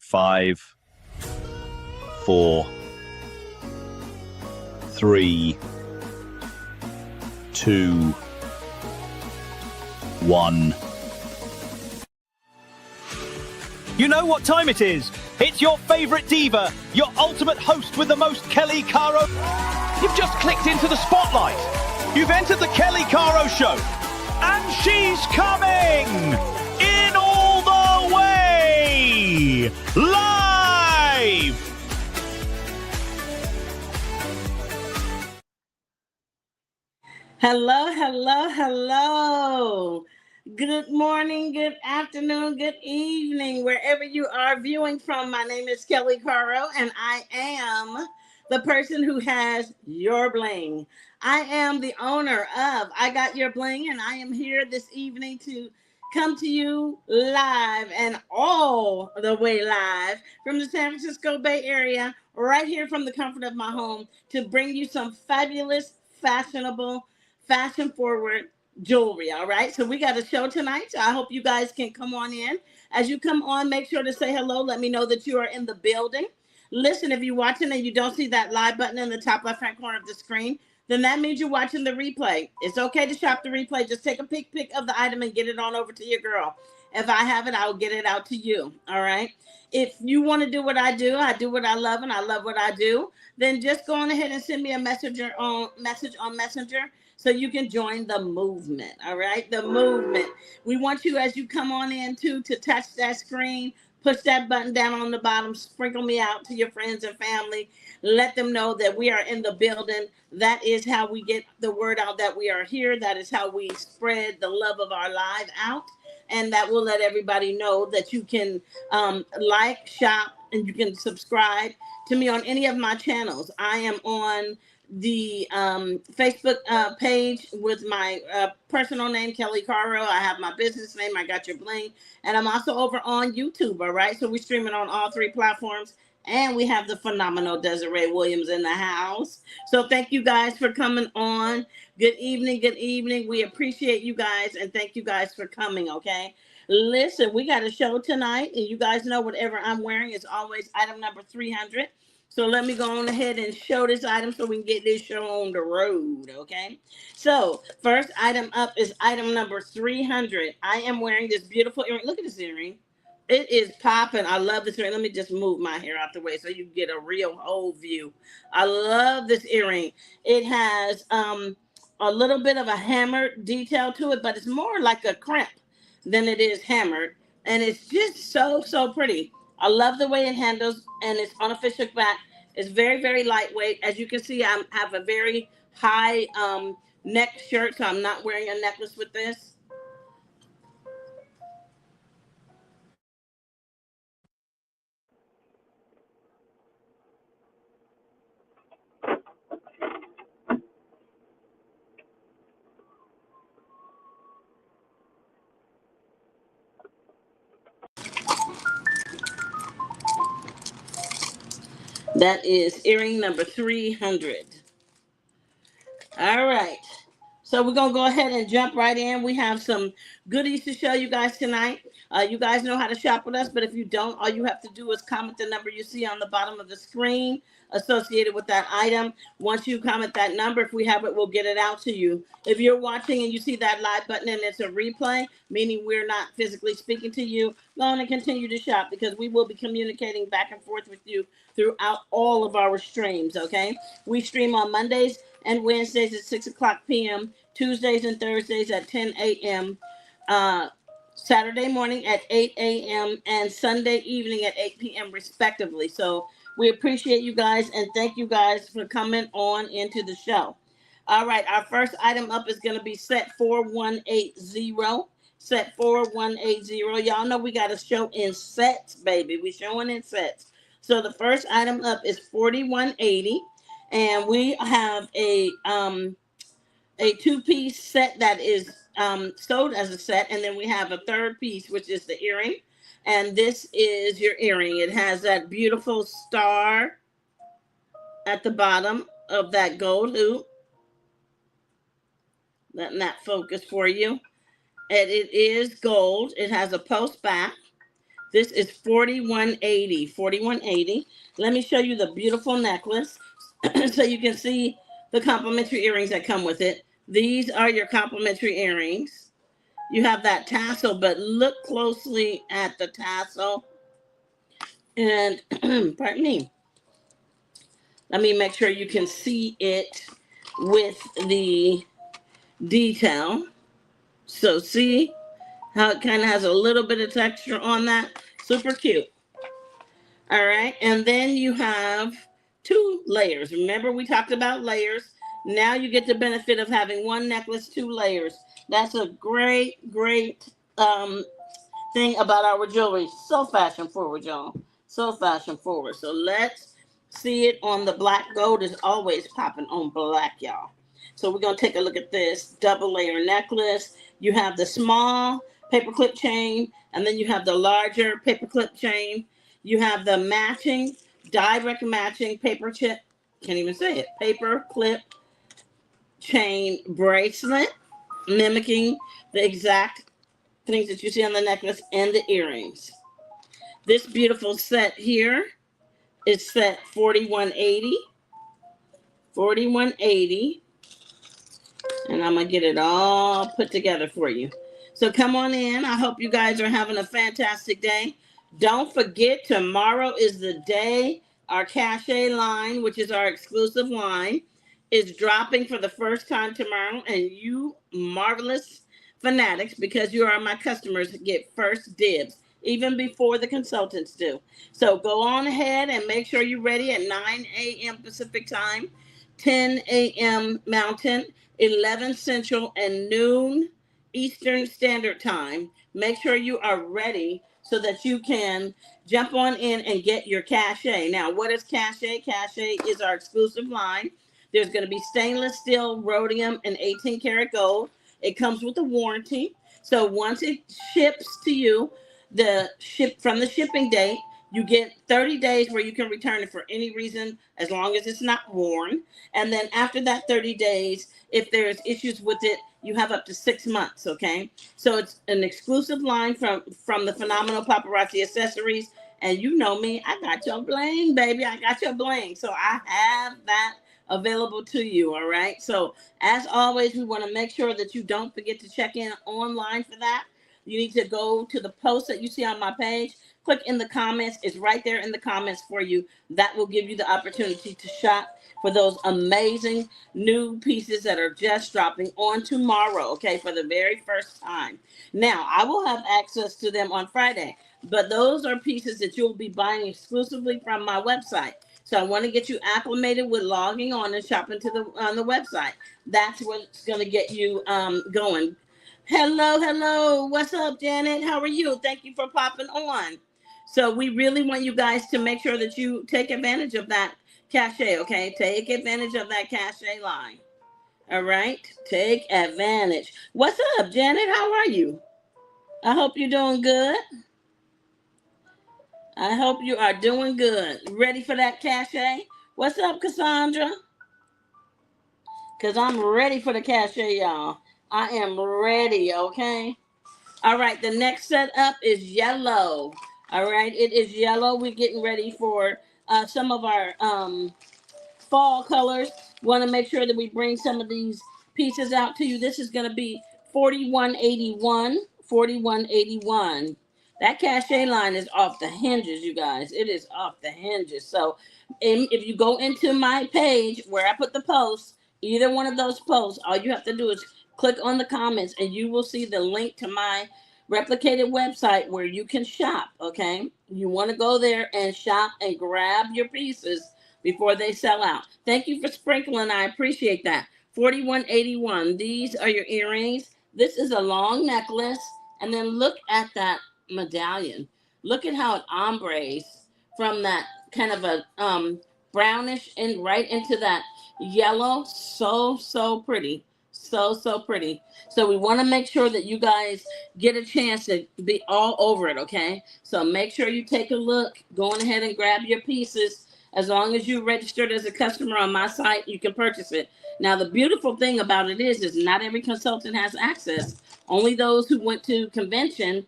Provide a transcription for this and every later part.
5, 4, 3, 2, 1. You know what time it is? It's your favorite diva, your ultimate host with the most, Kelli Caro. You've just clicked into the spotlight. You've entered the Kelli Caro Show. And she's coming in all the way live. Hello, hello, hello. Good morning, good afternoon, good evening, wherever you are viewing from. My name is Kelli Caro, and I am the person who has your bling. I am the owner of I Got Your Bling, and I am here this evening to come to you live and all the way live from the San Francisco Bay Area, right here from the comfort of my home, to bring you some fabulous, fashionable, fashion forward jewelry. All right, so we got a show tonight, so I hope you guys can come on in. As you come on, make sure to say hello. Let me know that you are in the building. Listen, if you're watching and you don't see that live button in the top left hand corner of the screen, then that means you're watching the replay. It's okay to shop the replay. Just take a pic of the item and get it on over to your girl. If I have it, I'll get it out to you. All right, if you want to do what I do what I love, and I love what I do, then just go on ahead and send me a message on Messenger, so you can join the movement. All right, the movement. We want you, as you come on in, to touch that screen, push that button down on the bottom, sprinkle me out to your friends and family. Let them know that we are in the building. That is how we get the word out that we are here. That is how we spread the love of our live out. And that will let everybody know that you can like, shop, and you can subscribe to me on any of my channels. I am on the Facebook page with my personal name, Kelli Caro. I have my business name, I Got Your Bling, and I'm also over on YouTube. All right, so we stream it on all three platforms, and we have the phenomenal Desiree Williams in the house. So thank you guys for coming on. Good evening, good evening. We appreciate you guys, and thank you guys for coming. Okay, listen, we got a show tonight, and you guys know whatever I'm wearing is always item number 300. So let me go on ahead and show this item so we can get this show on the road, okay? So first item up is item number 300. I am wearing this beautiful earring. Look at this earring. It is popping. I love this earring. Let me just move my hair out the way so you get a real whole view. I love this earring. It has a little bit of a hammered detail to it, but it's more like a crimp than it is hammered. And it's just so, so pretty. I love the way it handles, and it's on a fishhook back. It's very, very lightweight. As you can see, I have a very high neck shirt, so I'm not wearing a necklace with this. That is earring number 300. All right. So we're going to go ahead and jump right in. We have some goodies to show you guys tonight. You guys know how to shop with us, but if you don't, all you have to do is comment the number you see on the bottom of the screen associated with that item. Once you comment that number, if we have it, we'll get it out to you. If you're watching and you see that live button and it's a replay, meaning we're not physically speaking to you, go on and continue to shop, because we will be communicating back and forth with you throughout all of our streams, okay? We stream on Mondays and Wednesdays at 6 o'clock p.m., Tuesdays and Thursdays at 10 a.m., Saturday morning at 8 a.m., and Sunday evening at 8 p.m. respectively. So we appreciate you guys, and thank you guys for coming on into the show. All right, our first item up is going to be set 4180. Set 4180. Y'all know we got a show in sets, baby. We're showing in sets. So the first item up is 4180, and we have a two-piece set that is sold as a set, and then we have a third piece, which is the earring, and this is your earring. It has that beautiful star at the bottom of that gold hoop. Letting that focus for you. And it is gold. It has a post back. This is 4180. 4180. Let me show you the beautiful necklace so you can see the complimentary earrings that come with it. These are your complimentary earrings. You have that tassel, but look closely at the tassel. And pardon me. Let me make sure you can see it with the detail. So see how it kind of has a little bit of texture on that? Super cute. All right, and then you have 2 layers. Remember we talked about layers. Now you get the benefit of having one necklace, 2 layers. That's a great thing about our jewelry. So fashion forward, y'all. So fashion forward. So let's see it on the black. Gold is always popping on black, y'all. So we're going to take a look at this double layer necklace. You have the small paperclip chain, and then you have the larger paperclip chain. You have the matching, direct matching paper chip, can't even say it, paper clip chain bracelet, mimicking the exact things that you see on the necklace and the earrings. This beautiful set here is set 4180. 4180. And I'm going to get it all put together for you. So come on in. I hope you guys are having a fantastic day. Don't forget, tomorrow is the day our cachet line, which is our exclusive line, is dropping for the first time tomorrow. And you marvelous fanatics, because you are my customers, get first dibs, even before the consultants do. So go on ahead and make sure you're ready at 9 a.m. Pacific time, 10 a.m. Mountain, 11 Central, and noon Eastern Standard Time. Make sure you are ready so that you can jump on in and get your cachet. Now, what is cachet? Cachet is our exclusive line. There's going to be stainless steel, rhodium, and 18 karat gold. It comes with a warranty. So once it ships to you, from the shipping date, you get 30 days where you can return it for any reason, as long as it's not worn. And then after that 30 days, if there's issues with it, you have up to 6 months, okay? So it's an exclusive line from the phenomenal paparazzi accessories. And you know me, I got your bling, baby. I got your bling. So I have that available to you, all right? So as always, we want to make sure that you don't forget to check in online for that. You need to go to the post that you see on my page. Click in the comments. It's right there in the comments for you. That will give you the opportunity to shop for those amazing new pieces that are just dropping on tomorrow, okay, for the very first time. Now, I will have access to them on Friday, but those are pieces that you'll be buying exclusively from my website. So I want to get you acclimated with logging on and shopping on the website. That's what's going to get you going. Hello. What's up, Janet? How are you? Thank you for popping on. So we really want you guys to make sure that you take advantage of that cachet, okay? Take advantage of that cachet line. All right? Take advantage. What's up, Janet? How are you? I hope you're doing good. I hope you are doing good. Ready for that cachet? What's up, Cassandra? Because I'm ready for the cachet, y'all. I am ready, okay? All right, the next setup is yellow. All right, it is yellow. We're getting ready for some of our fall colors. Want to make sure that we bring some of these pieces out to you. This is going to be 4181. 4181. That cachet line is off the hinges, you guys. It is off the hinges. So if you go into my page where I put the posts, either one of those posts, all you have to do is click on the comments and you will see the link to my replicated website where you can shop, okay? You want to go there and shop and grab your pieces before they sell out. Thank you for sprinkling. I appreciate that. 4181. These are your earrings. This is a long necklace. And then look at that medallion. Look at how it ombres from that kind of a brownish and right into that yellow. So pretty. So pretty. So we want to make sure that you guys get a chance to be all over it, okay? So make sure you take a look. Go on ahead and grab your pieces. As long as you're registered as a customer on my site, you can purchase it. Now, the beautiful thing about it is not every consultant has access. Only those who went to convention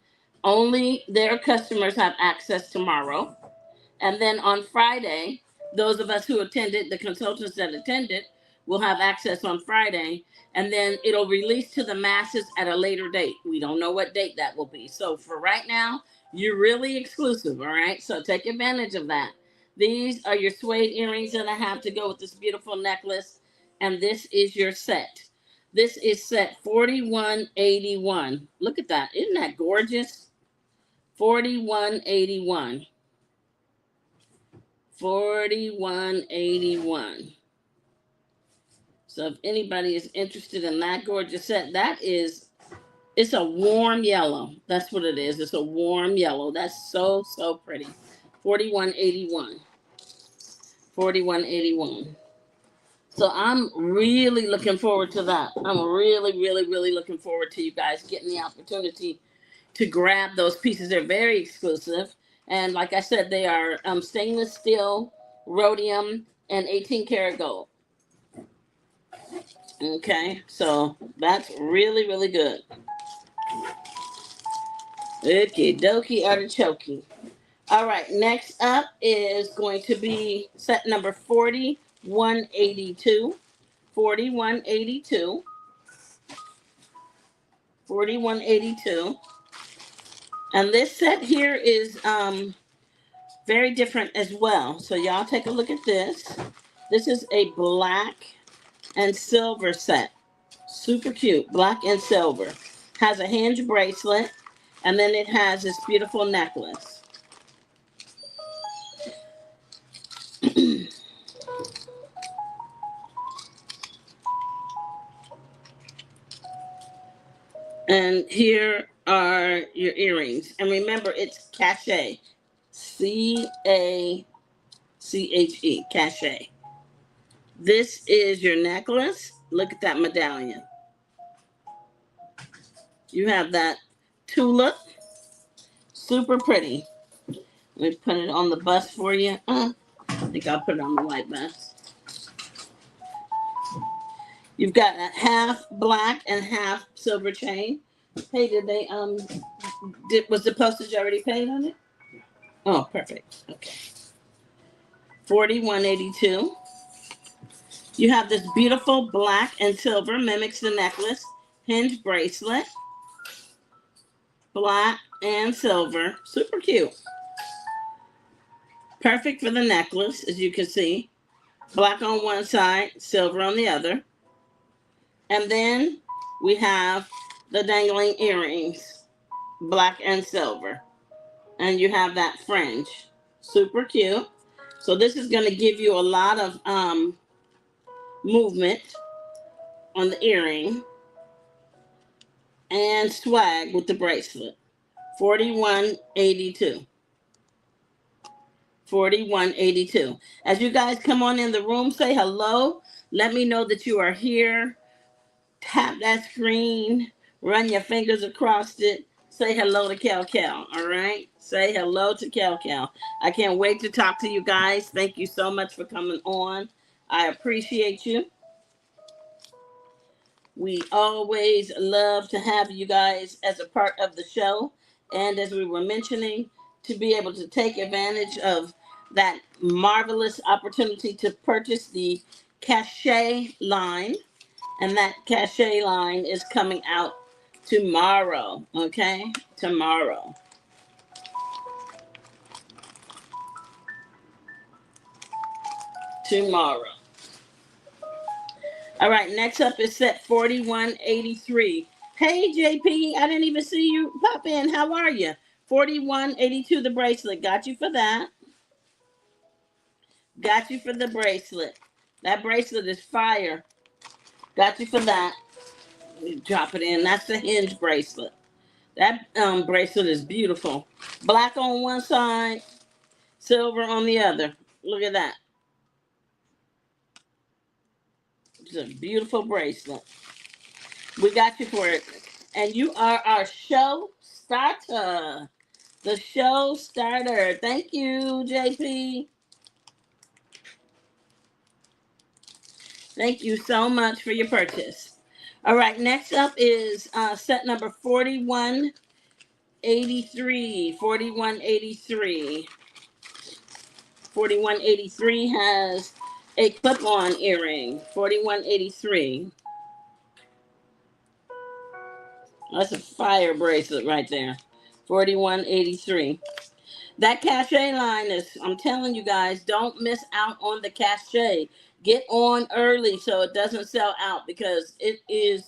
Only their customers have access tomorrow. And then on Friday, those of us who attended, the consultants that attended, will have access on Friday. And then it'll release to the masses at a later date. We don't know what date that will be. So for right now, you're really exclusive, all right? So take advantage of that. These are your suede earrings that I have to go with this beautiful necklace. And this is your set. This is set 4181. Look at that. Isn't that gorgeous? 4181. 4181. So if anybody is interested in that gorgeous set, it's a warm yellow. That's what it is. It's a warm yellow. That's so, so pretty. 4181. 4181. So I'm really looking forward to that. I'm really, really, really looking forward to you guys getting the opportunity to grab those pieces. They're very exclusive. And like I said, they are stainless steel, rhodium, and 18 karat gold. Okay, so that's really, really good. Okie dokie artichoke. All right, next up is going to be set number 4182. 4182. 4182. And this set here is very different as well. So y'all take a look at this. This is a black and silver set. Super cute. Black and silver. Has a hinge bracelet. And then it has this beautiful necklace. And here are your earrings. And remember, it's cachet. C-A-C-H-E. Cachet. This is your necklace. Look at that medallion. You have that tulip. Super pretty. Let me put it on the bust for you. I think I'll put it on the white bust. You've got a half black and half silver chain. Hey, did they was the postage already paid on it? Oh, perfect. Okay. 4182. You have this beautiful black and silver, mimics the necklace, hinge bracelet. Black and silver. Super cute. Perfect for the necklace, as you can see. Black on one side, silver on the other. And then we have the dangling earrings, black and silver. And you have that fringe. Super cute. So this is going to give you a lot of movement on the earring and swag with the bracelet. 4182. 4182. As you guys come on in the room, say hello. Let me know that you are here. Tap that screen. Run your fingers across it. Say hello to Cal. All right? Say hello to Cal. I can't wait to talk to you guys. Thank you so much for coming on. I appreciate you. We always love to have you guys as a part of the show. And as we were mentioning, to be able to take advantage of that marvelous opportunity to purchase the cachet line. And that cachet line is coming out tomorrow. Okay? Tomorrow. All right, next up is set 4183. Hey, JP, I didn't even see you pop in. How are you? 4182, the bracelet. Got you for that. Got you for the bracelet. That bracelet is fire. Got you for that. Drop it in. That's the hinge bracelet. That bracelet is beautiful. Black on one side, silver on the other. Look at that. It's a beautiful bracelet. We got you for it. And you are our show starter. The show starter. Thank you, JP. Thank you so much for your purchase. All right, next up is set number 41 4183, 4183. 4183 has a clip-on earring. 4183. That's a fire bracelet right there. 4183. That cachet line is, I'm telling you guys, don't miss out on the cachet. Get on early so it doesn't sell out because it is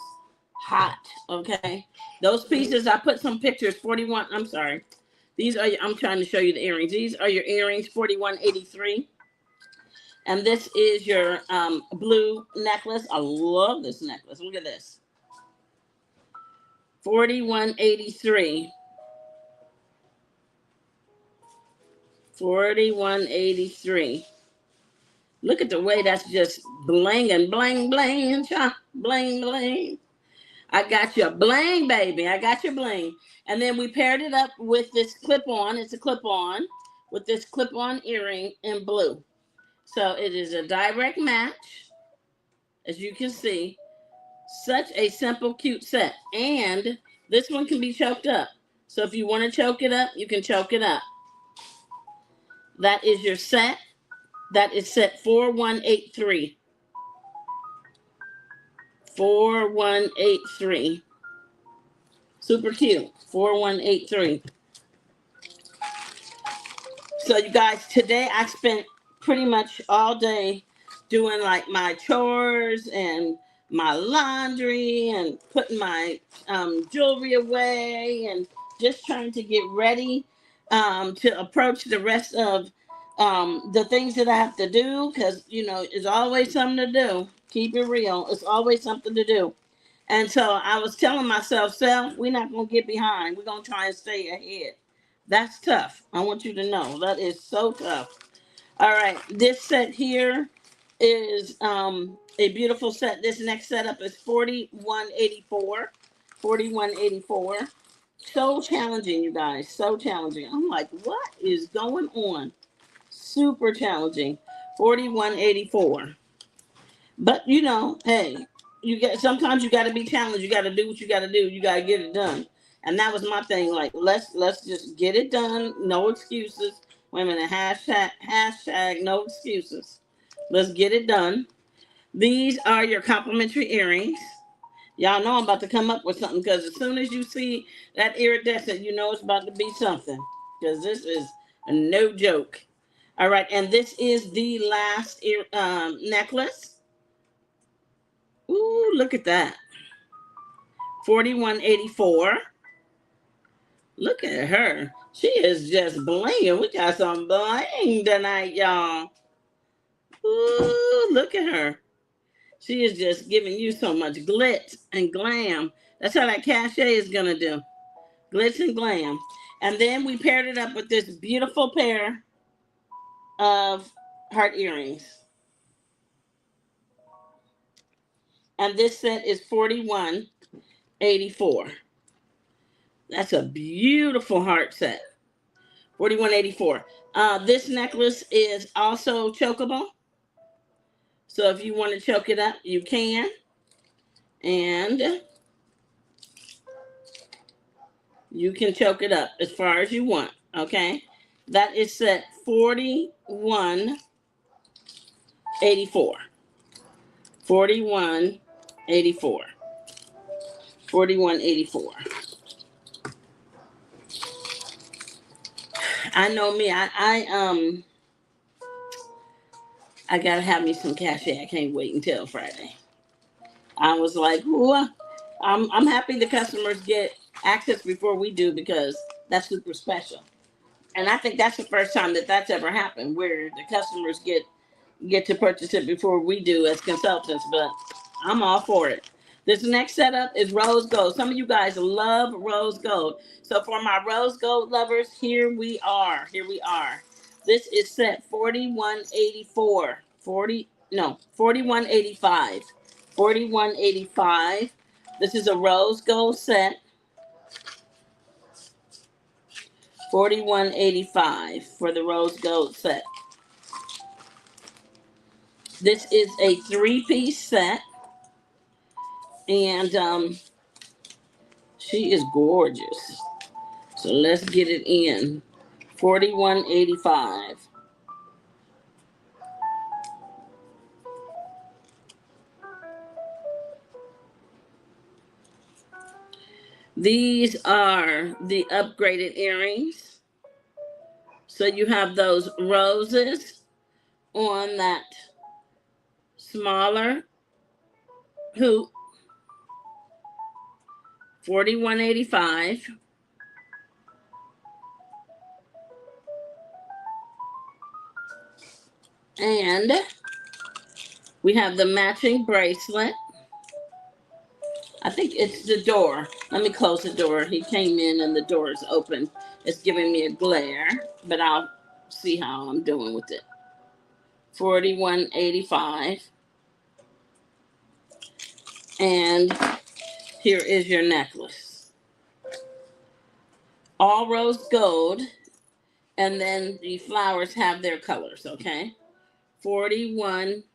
hot, okay? Those pieces, I put some pictures, 41, I'm sorry. These are, I'm trying to show you the earrings. These are your earrings, 4183. And this is your blue necklace. I love this necklace. Look at this. 4183. 4183. Look at the way that's just blinging, bling, bling, bling, bling. I got your bling, baby. I got your bling. And then we paired it up with this clip-on. It's a clip-on with this clip-on earring in blue. So it is a direct match, as you can see. Such a simple, cute set. And this one can be choked up. So if you want to choke it up, you can choke it up. That is your set. That is set 4183. 4183. Super cute. 4183. So you guys, today I spent pretty much all day doing like my chores and my laundry and putting my jewelry away and just trying to get ready to approach the rest of the things that I have to do, because you know it's always something to do. Keep it real, it's always something to do. And so I was telling myself, self, we're not gonna get behind, we're gonna try and stay ahead. That's tough. I want you to know that is so tough. All right, this set here is a beautiful set. This next setup is 4184. 4184. So challenging, you guys, so challenging. I'm like, what is going on? Super challenging. 4184. But you know, hey, sometimes you got to be challenged. You got to do what you got to do. You got to get it done. And that was my thing. Like, let's just get it done. No excuses. Wait a minute. Hashtag no excuses. Let's get it done. These are your complimentary earrings. Y'all know I'm about to come up with something, because as soon as you see that iridescent, you know it's about to be something, because this is a no joke. All right, and this is the last necklace. Ooh, look at that. 4184. Look at her. She is just blinging. We got some bling tonight, y'all. Ooh, look at her. She is just giving you so much glitz and glam. That's how that cachet is going to do. Glitz and glam. And then we paired it up with this beautiful pair of heart earrings. And this set is 4184. That's a beautiful heart set. 4184. This necklace is also chokeable. So if you want to choke it up, you can. And you can choke it up as far as you want. Okay. That is set 4184. 4184. 4184. I know me. I gotta have me some cachet. I can't wait until Friday. I was like, ooh, I'm happy the customers get access before we do, because that's super special. And I think that's the first time that that's ever happened, where the customers get to purchase it before we do as consultants. But I'm all for it. This next setup is rose gold. Some of you guys love rose gold. So for my rose gold lovers, here we are. Here we are. This is set 4184. 4185. 4185. This is a rose gold set. 4185 for the rose gold set. This is a 3-piece set. And she is gorgeous. So let's get it in. 41.85. These are the upgraded earrings. So you have those roses on that smaller hoop. 41.85. And we have the matching bracelet. I think it's the door. Let me close the door. He came in and the door is open. It's giving me a glare, but I'll see how I'm doing with it. 41.85. And here is your necklace. All rose gold. And then the flowers have their colors, okay? 41.85.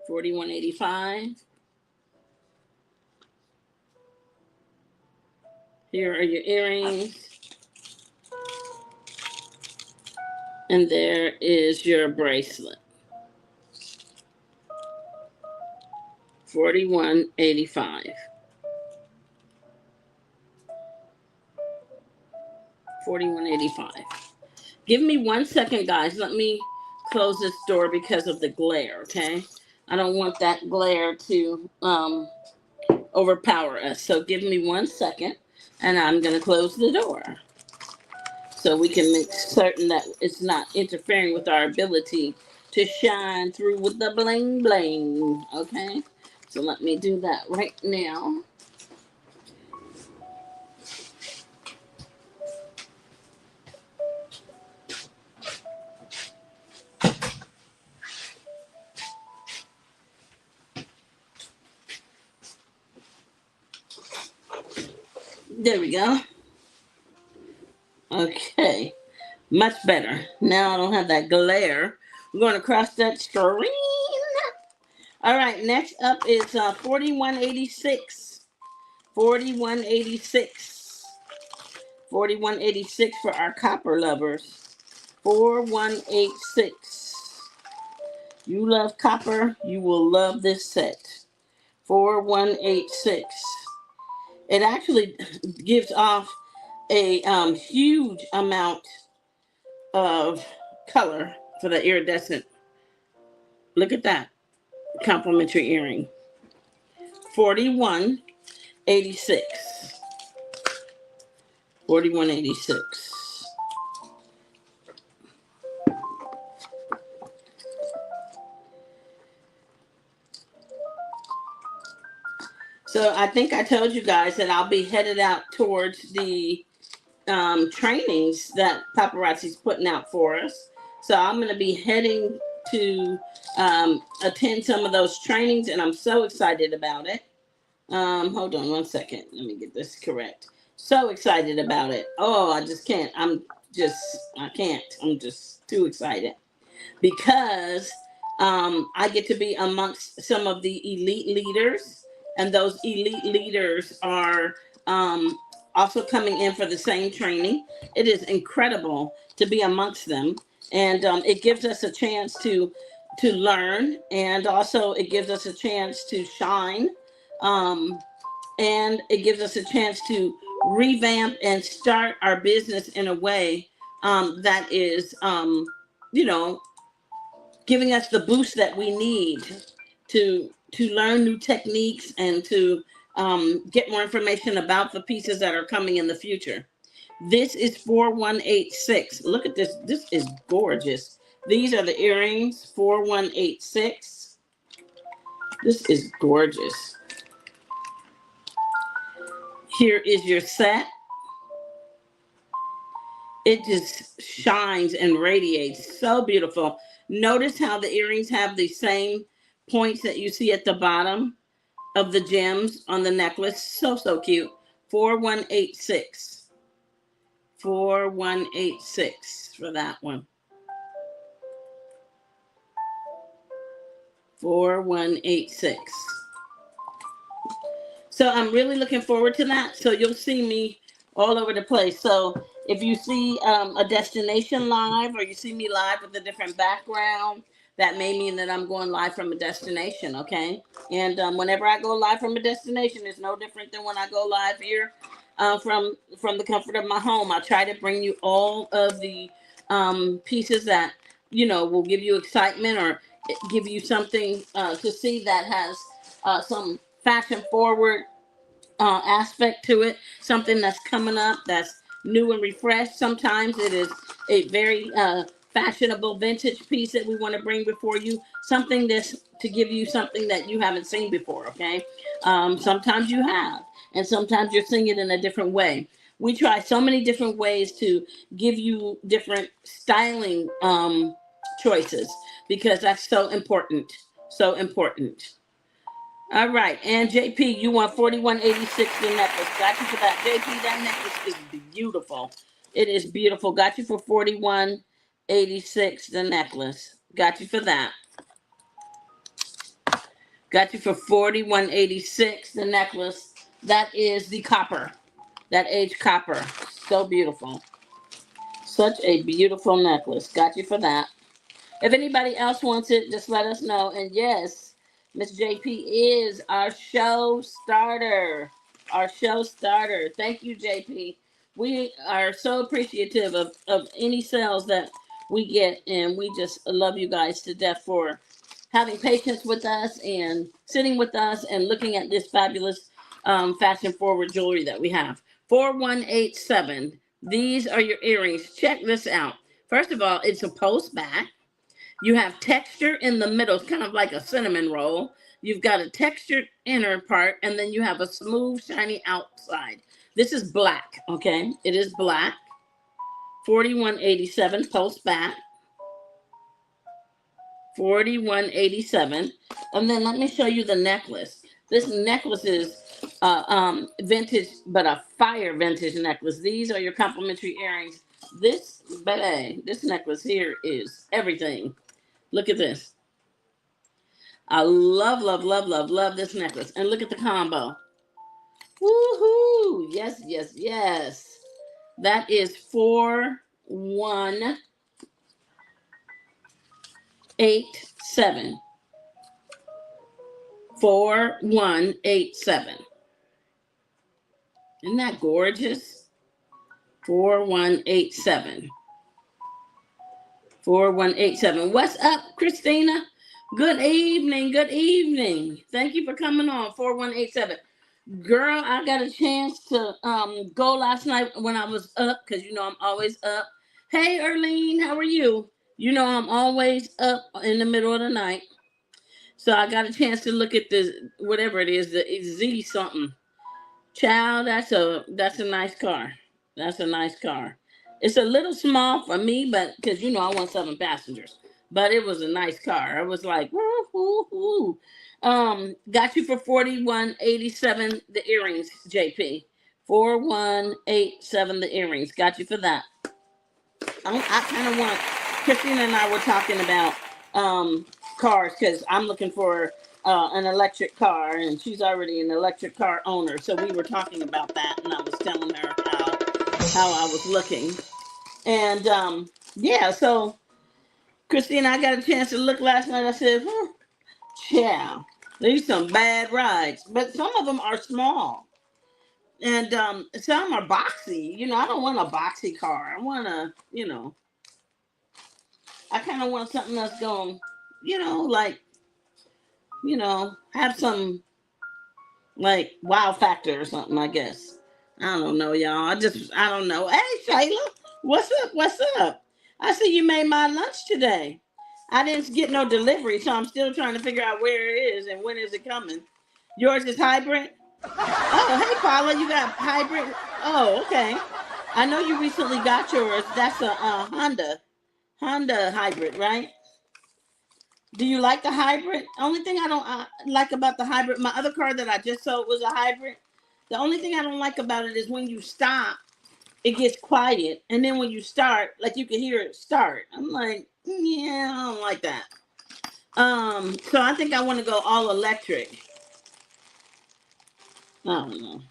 41.85. Here are your earrings. And there is your bracelet. 41.85. 41.85. Give me 1 second, guys. Let me close this door because of the glare, okay? I don't want that glare to overpower us. So give me 1 second, and I'm going to close the door so we can make certain that it's not interfering with our ability to shine through with the bling bling, okay? So let me do that right now. There we go. Okay, much better. Now I don't have that glare. I'm going to cross that screen. All right, next up is 41.86. 41.86. 41.86 for our copper lovers. 4186. You love copper, you will love this set. 4186. It actually gives off a huge amount of color for the iridescent. Look at that complimentary earring. 4186. 4186. So I think I told you guys that I'll be headed out towards the trainings that paparazzi's putting out for us. So I'm going to be heading to attend some of those trainings, and I'm so excited about it. Hold on 1 second. Let me get this correct. So excited about it. Oh, I just can't. I can't. I'm just too excited because I get to be amongst some of the elite leaders, and those elite leaders are also coming in for the same training. It is incredible to be amongst them, and it gives us a chance to learn, and also it gives us a chance to shine, and it gives us a chance to revamp and start our business in a way that is, you know, giving us the boost that we need to learn new techniques and to get more information about the pieces that are coming in the future. This is 4186. Look at this. This is gorgeous. These are the earrings. 4186. This is gorgeous. Here is your set. It just shines and radiates. So beautiful. Notice how the earrings have the same points that you see at the bottom of the gems on the necklace. So, so cute. 4186. 4186 for that one. 4186. So I'm really looking forward to that. So you'll see me all over the place. So if you see a destination live, or you see me live with a different background, that may mean that I'm going live from a destination, okay? And whenever I go live from a destination, it's no different than when I go live here from the comfort of my home. I try to bring you all of the pieces that, you know, will give you excitement, or give you something to see that has some fashion forward aspect to it, something that's coming up that's new and refreshed. Sometimes it is a very fashionable vintage piece that we want to bring before you, something that's to give you something that you haven't seen before, okay? Sometimes you have, and sometimes you're seeing it in a different way. We try so many different ways to give you different styling choices, because that's so important, so important. All right, and JP, you want 4186 the necklace. Got you for that. JP, that necklace is beautiful. It is beautiful. Got you for 4186 the necklace. Got you for that. Got you for 4186 the necklace. That is the copper. That aged copper. So beautiful. Such a beautiful necklace. Got you for that. If anybody else wants it, just let us know. And yes, Miss JP is our show starter. Our show starter. Thank you, JP. We are so appreciative of any sales that we get, and we just love you guys to death for having patience with us and sitting with us and looking at this fabulous fashion forward jewelry that we have. 4187. These are your earrings. Check this out. First of all, it's a post back. You have texture in the middle. It's kind of like a cinnamon roll. You've got a textured inner part, and then you have a smooth, shiny outside. This is black, okay? It is black. 4187 post back. 4187. And then let me show you the necklace. This necklace is vintage, but a fire vintage necklace. These are your complimentary earrings. This necklace here is everything. Look at this. I love, love, love, love, love this necklace. And look at the combo. Woohoo! Yes, yes, yes. That is 4187. 4187. Isn't that gorgeous? 4187. 4187. What's up, Christina? Good evening. Good evening. Thank you for coming on. 4187. Girl, I got a chance to go last night when I was up, because you know I'm always up. Hey, Erlene, how are you? You know I'm always up in the middle of the night. So I got a chance to look at this, whatever it is, the Z something. Child, that's a nice car. That's a nice car. It's a little small for me, but because you know I want 7 passengers. But it was a nice car. I was like, woo, woo, woo. Got you for 4187 the earrings, JP. 4187 the earrings. Got you for that. I kind of want. Christina and I were talking about cars, because I'm looking for an electric car, and she's already an electric car owner. So we were talking about that, and I was telling her how I was looking. And yeah, so Christina, I got a chance to look last night. I said, yeah, these some bad rides, but some of them are small, and some are boxy. You know, I don't want a boxy car. I want a, you know, I kind of want something that's going, you know, like, you know, have some like wow factor or something, I guess. I don't know, y'all. I don't know. Hey, Shayla, what's up? What's up? I see you made my lunch today. I didn't get no delivery, so I'm still trying to figure out where it is and when is it coming. Yours is hybrid? Oh, hey, Paula, you got hybrid? Oh, okay. I know you recently got yours. That's a Honda hybrid, right? Do you like the hybrid? Only thing I don't like about the hybrid, my other car that I just sold was a hybrid. The only thing I don't like about it is when you stop, it gets quiet. And then when you start, like you can hear it start. I'm like, yeah, I don't like that. So I think I want to go all electric. I don't know.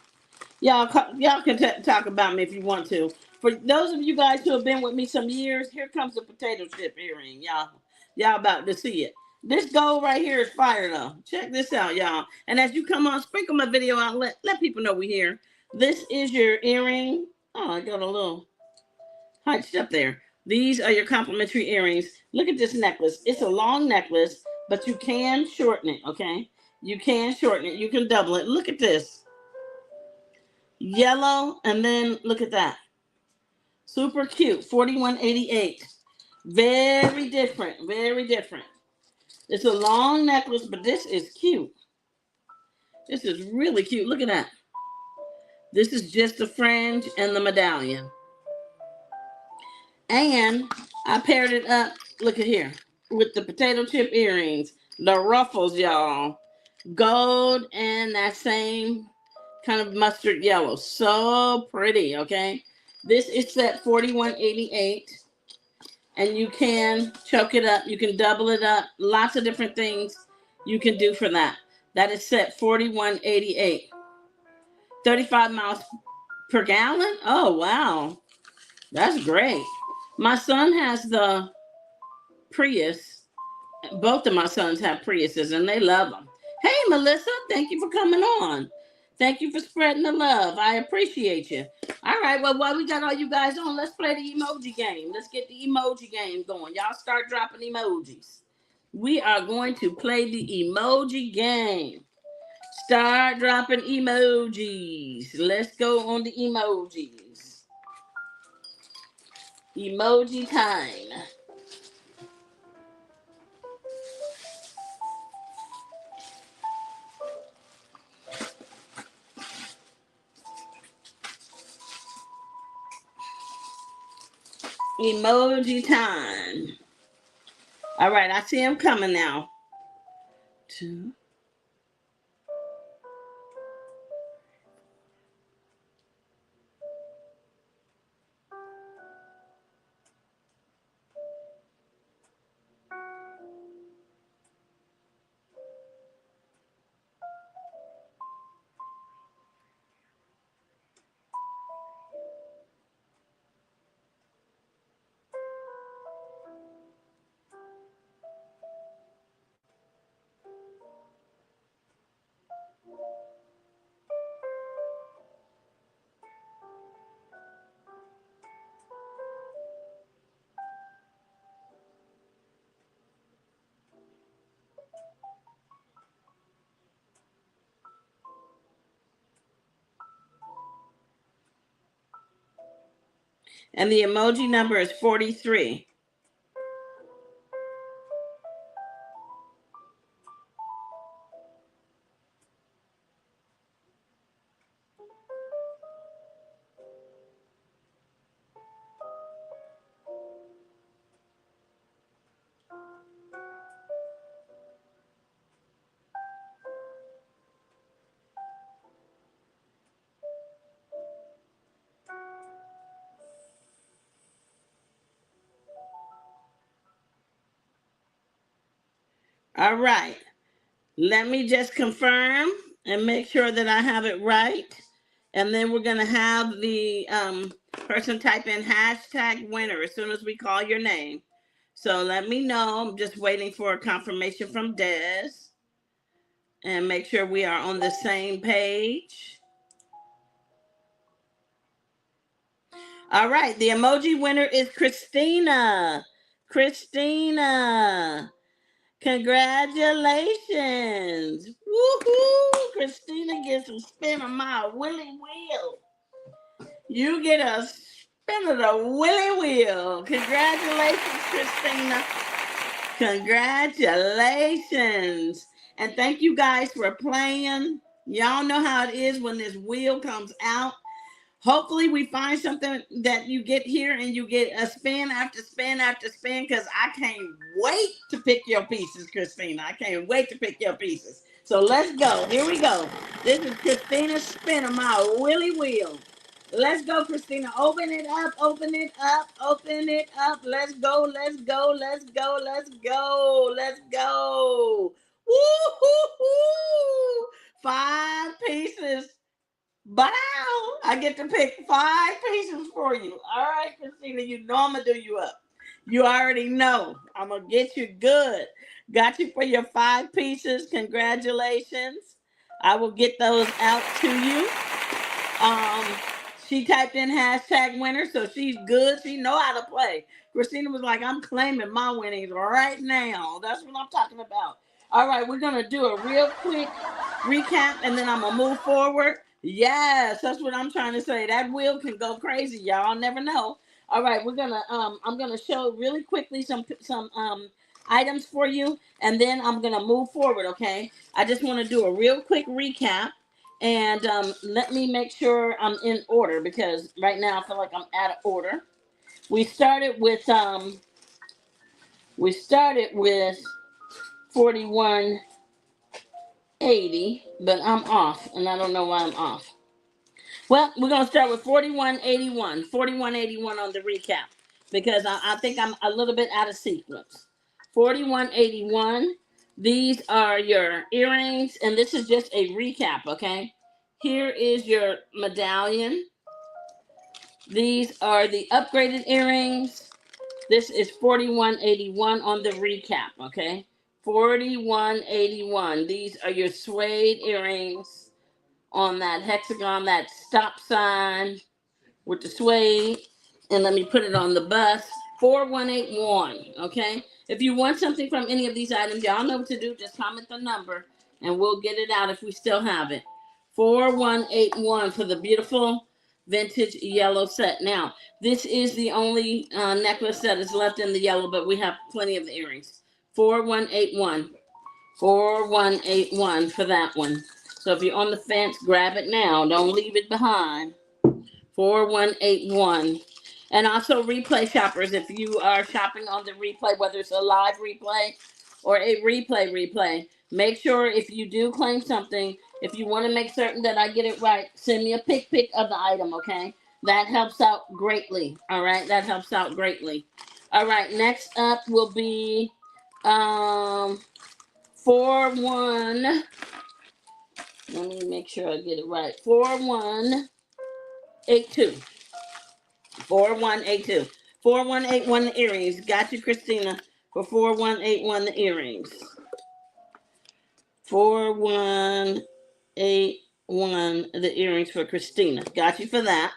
Y'all can talk about me if you want to. For those of you guys who have been with me some years, here comes the potato chip earring, y'all. Y'all about to see it. This gold right here is fire though. Check this out, y'all. And as you come on, sprinkle my video out. Let people know we here. This is your earring. Oh, I got a little hunched up there. These are your complimentary earrings. Look at this necklace. It's a long necklace, but you can shorten it, okay? You can shorten it. You can double it. Look at this. Yellow, and then look at that. Super cute. $41.88. Very different. Very different. It's a long necklace, but this is cute. This is really cute. Look at that. This is just the fringe and the medallion. And I paired it up, look at here, with the potato chip earrings. The ruffles, y'all. Gold and that same kind of mustard yellow. So pretty, okay? This is set $41.88. And you can choke it up. You can double it up. Lots of different things you can do for that. That is set $41.88. 35 miles per gallon? Oh, wow. That's great. My son has the Prius. Both of my sons have Priuses, and they love them. Hey, Melissa, thank you for coming on. Thank you for spreading the love. I appreciate you. All right, well, while we got all you guys on, let's play the emoji game. Let's get the emoji game going. Y'all start dropping emojis. We are going to play the emoji game. Start dropping emojis. Let's go on the emojis. Emoji time. Emoji time. All right, I see him coming now. 2. And the emoji number is 43. All right. Let me just confirm and make sure that I have it right. And then we're going to have the person type in hashtag winner as soon as we call your name. So let me know. I'm just waiting for a confirmation from Des. And make sure we are on the same page. All right. The emoji winner is Christina. Christina. Congratulations. Woohoo! Christina gets a spin of my willy wheel. You get a spin of the willy wheel. Congratulations, Christina. Congratulations. And thank you guys for playing. Y'all know how it is when this wheel comes out. Hopefully we find something that you get here and you get a spin after spin after spin, because I can't wait to pick your pieces, Christina. I can't wait to pick your pieces. So let's go. Here we go. This is Christina's spin of my willy wheel. Let's go, Christina. Open it up, open it up, open it up. Let's go, let's go, let's go, let's go, let's go. Woo-hoo-hoo. 5 pieces. Wow. I get to pick 5 pieces for you. All right, Christina, you know I'm going to do you up. You already know. I'm going to get you good. Got you for your 5 pieces. Congratulations. I will get those out to you. She typed in hashtag winner, so she's good. She know how to play. Christina was like, I'm claiming my winnings right now. That's what I'm talking about. All right, we're going to do a real quick recap, and then I'm going to move forward. Yes, that's what I'm trying to say. That wheel can go crazy, y'all. Never know. All right, we're going to, I'm going to show really quickly some items for you, and then I'm going to move forward, okay? I just want to do a real quick recap. And let me make sure I'm in order because right now I feel like I'm out of order. We started with 4180, but I'm off, and I don't know why I'm off. Well, we're gonna start with 4181. 4181 on the recap because I think I'm a little bit out of sequence. 4181. These are your earrings, and this is just a recap, okay? Here is your medallion. These are the upgraded earrings. This is 4181 on the recap, okay? 4181. These are your suede earrings on that hexagon, that stop sign with the suede. And let me put it on the bust. 4181, okay? If you want something from any of these items, y'all know what to do. Just comment the number, and we'll get it out if we still have it. 4181 for the beautiful vintage yellow set. Now, this is the only necklace that is left in the yellow, but we have plenty of the earrings. 4181. 4181 for that one. So if you're on the fence, grab it now. Don't leave it behind. 4181. And also replay shoppers, if you are shopping on the replay, whether it's a live replay or a replay, make sure if you do claim something, if you want to make certain that I get it right, send me a pic of the item, okay? That helps out greatly, all right? That helps out greatly. All right, next up will be 41. Let me make sure I get it right. 4182. 4182. 4181 the earrings. Got you, Christina, for 4181 the earrings. 4181 the earrings for Christina. Got you for that.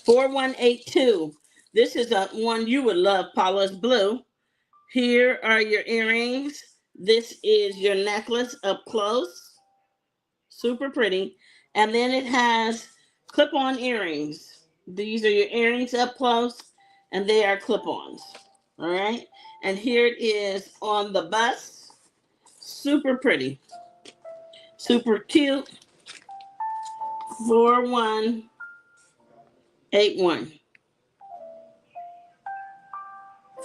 4182. This is a one you would love, Paula's blue. Here are your earrings. This is your necklace up close. Super pretty. And then it has clip-on earrings. These are your earrings up close, and they are clip-ons. All right. And here it is on the bust. Super pretty. Super cute. 4181.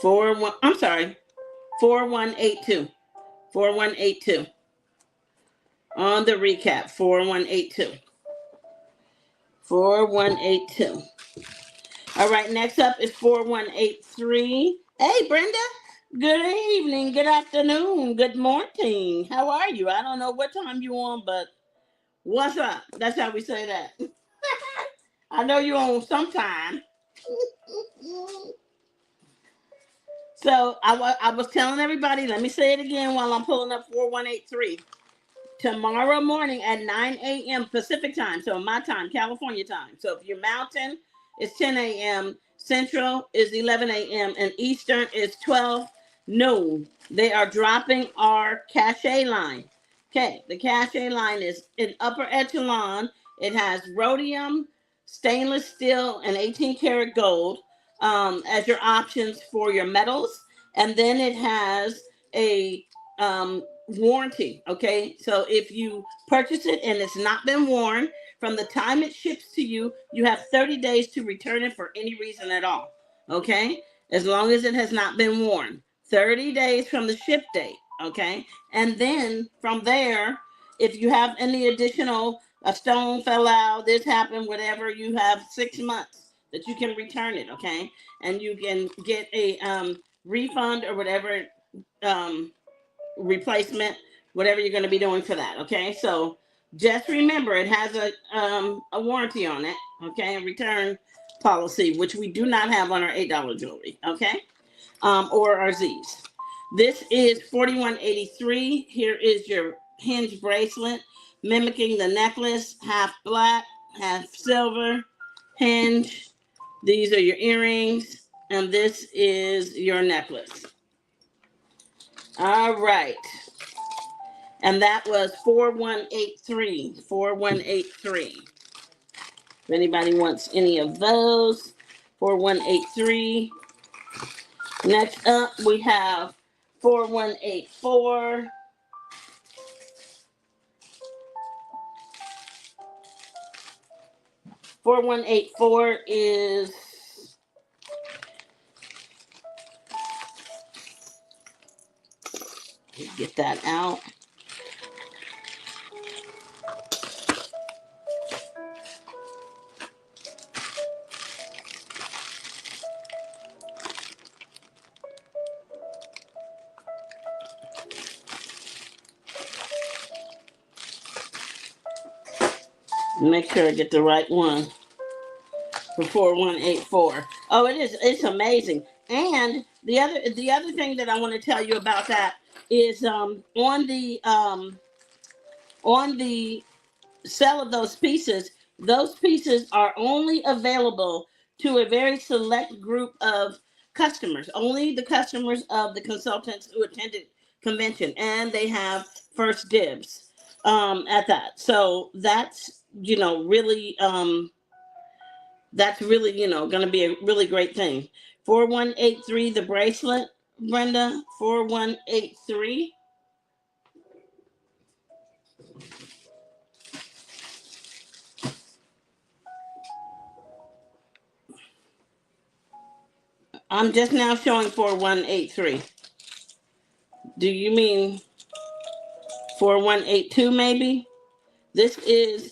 4182. 4182. On the recap, 4182. 4182. All right, next up is 4183. Hey, Brenda. Good evening, good afternoon, good morning. How are you? I don't know what time you on, but what's up? That's how we say that. I know you on sometime. So I was telling everybody, let me say it again while I'm pulling up 4183. Tomorrow morning at 9 a.m. Pacific time, so my time, California time. So if you're Mountain, it's 10 a.m. Central is 11 a.m. and Eastern is 12 noon. They are dropping our cachet line. Okay, the cachet line is in upper echelon. It has rhodium, stainless steel, and 18 karat gold as your options for your metals. And then it has a warranty. Okay, so if you purchase it and it's not been worn, from the time it ships to you, you have 30 days to return it for any reason at all. Okay, as long as it has not been worn. 30 days from the ship date. Okay, and then from there, if you have any additional a stone fell out, this happened, whatever, you have 6 months that you can return it, okay? And you can get a refund or whatever, um, replacement, whatever you're going to be doing for that, okay? So just remember, it has a warranty on it, okay? A return policy, which we do not have on our $8 jewelry, okay? Or our Z's. This is $41.83. Here is your hinge bracelet, mimicking the necklace, half black, half silver, hinge. These are your earrings, and this is your necklace. All right. And that was 4183. 4183. If anybody wants any of those, 4183. Next up, we have 4184. 4184 is get that out. Make sure I get the right one for 4184. Oh, it's amazing. And the other thing that I want to tell you about that is on the sale of those pieces are only available to a very select group of customers, only the customers of the consultants who attended convention, and they have first dibs at that. So that's really going to be a really great thing. 4183, the bracelet, Brenda. 4183. I'm just now showing 4183. Do you mean 4182 maybe?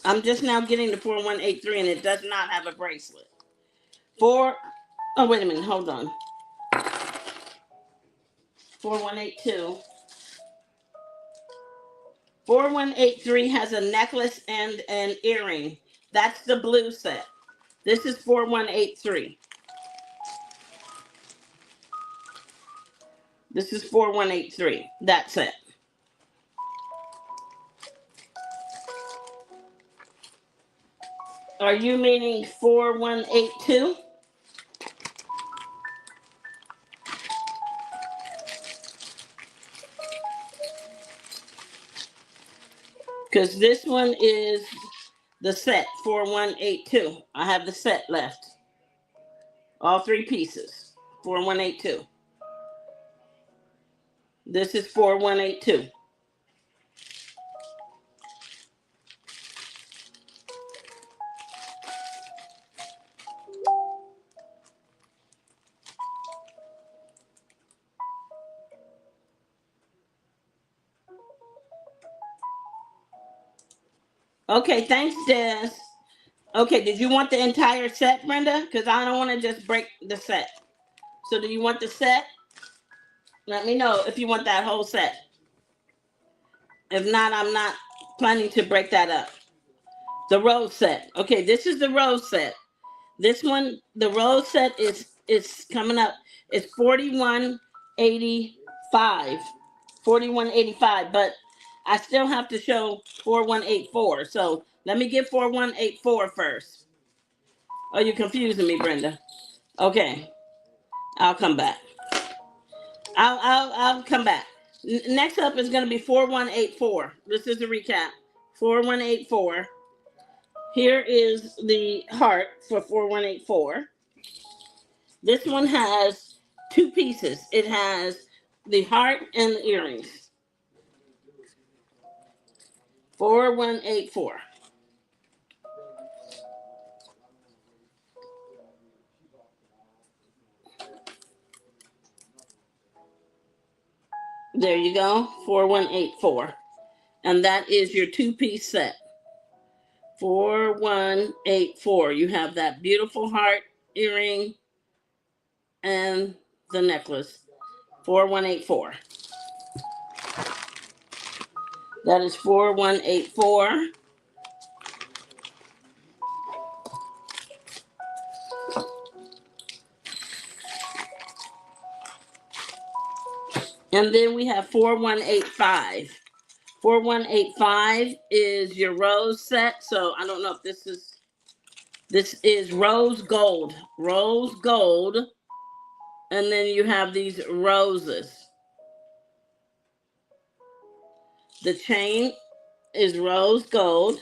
I'm just now getting the 4183, and it does not have a bracelet. Oh, wait a minute, hold on. 4182. 4183 has a necklace and an earring. That's the blue set. This is 4183. This is 4183. That's it. Are you meaning 4182? Because this one is the set, 4182. I have the set left. All 3 pieces, 4182. This is 4182. Okay, thanks, Des. Okay, did you want the entire set, Brenda? Because I don't want to just break the set. So do you want the set? Let me know if you want that whole set. If not, I'm not planning to break that up. The rose set. Okay, this is the rose set. This one, the rose set is coming up. It's 4185. 4185, but I still have to show 4184. So let me get 4184 first. Oh, you're confusing me, Brenda. Okay, I'll come back. I'll come back. Next up is going to be 4184. This is a recap. 4184. Here is the heart for 4184. This one has 2 pieces. It has the heart and the earrings. 4184. There you go, 4184. And that is your 2-piece set. 4184. You have that beautiful heart earring and the necklace. 4184. That is 4184. And then we have 4185. 4185 is your rose set. So I don't know if this is rose gold. Rose gold. And then you have these roses. The chain is rose gold.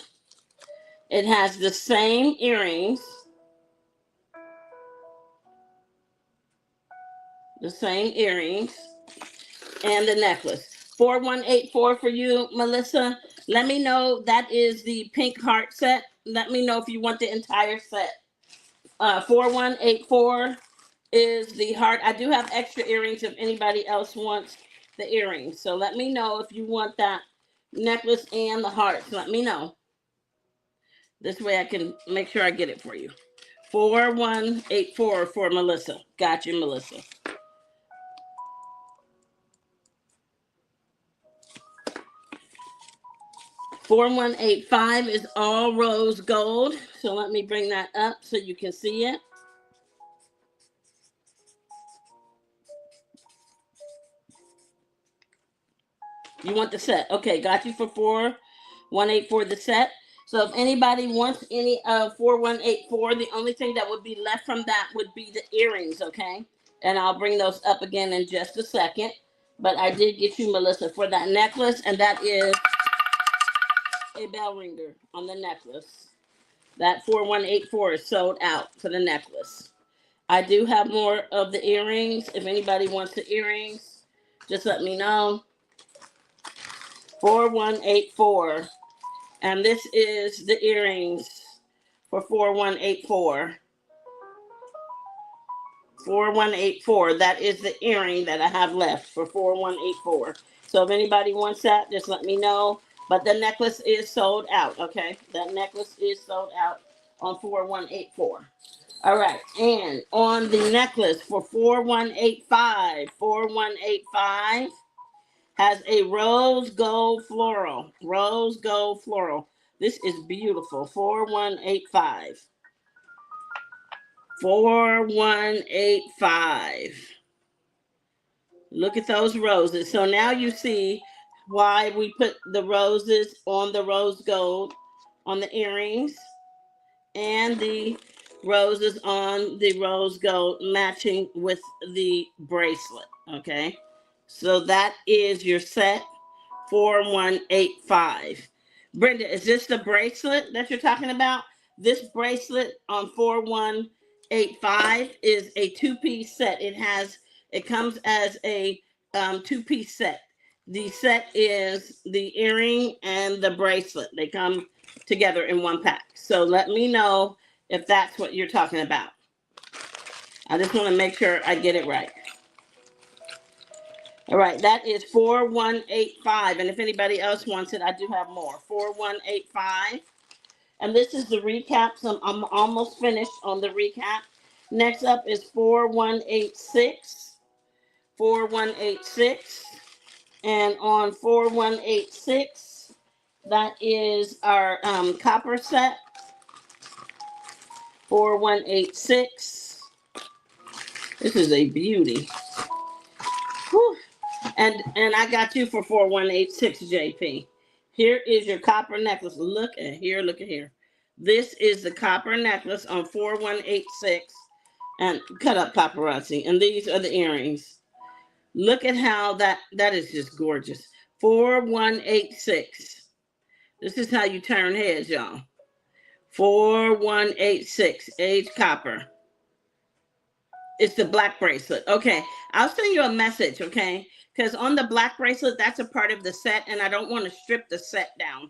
It has the same earrings. The same earrings. And the necklace. 4184 for you, Melissa. Let me know. That is the pink heart set. Let me know if you want the entire set. 4184 is the heart. I do have extra earrings if anybody else wants the earrings. So let me know if you want that necklace and the hearts. Let me know. This way I can make sure I get it for you. 4184 for Melissa. Got you, Melissa. $4185 is all rose gold. So let me bring that up so you can see it. You want the set? Okay, got you for $4184 the set. So if anybody wants any of 4184, the only thing that would be left from that would be the earrings, okay? And I'll bring those up again in just a second. But I did get you, Melissa, for that necklace, and that is a bell ringer on the necklace. That 4184 is sold out for the necklace. I do have more of the earrings. If anybody wants the earrings, just let me know. 4184. And this is the earrings for 4184. 4184. That is the earring that I have left for 4184. So if anybody wants that, just let me know. But the necklace is sold out, okay? That necklace is sold out on 4184. All right, and on the necklace for 4185, 4185 has a rose gold floral. Rose gold floral. This is beautiful. 4185. 4185. Look at those roses. So now you see why we put the roses on the rose gold on the earrings and the roses on the rose gold matching with the bracelet. Okay, so that is your set. 4185. Brenda, is this the bracelet that you're talking about? This bracelet on 4185 is a two-piece set. It comes as a two-piece set. The set is the earring and the bracelet. They come together in one pack. So let me know if that's what you're talking about. I just want to make sure I get it right. All right, that is 4185. And if anybody else wants it, I do have more. 4185. And this is the recap. So I'm almost finished on the recap. Next up is 4186. 4186. And on 4186, that is our copper set. 4186. This is a beauty. Whew. And I got you for 4186, JP. Here is your copper necklace. Look at here, look at here. This is the copper necklace on 4186. And cut up paparazzi. And these are the earrings. Look at how that is just gorgeous. 4186. This is how you turn heads, y'all. 4186, age copper. It's the black bracelet. Okay, I'll send you a message, okay? Because on the black bracelet, that's a part of the set, and I don't want to strip the set down.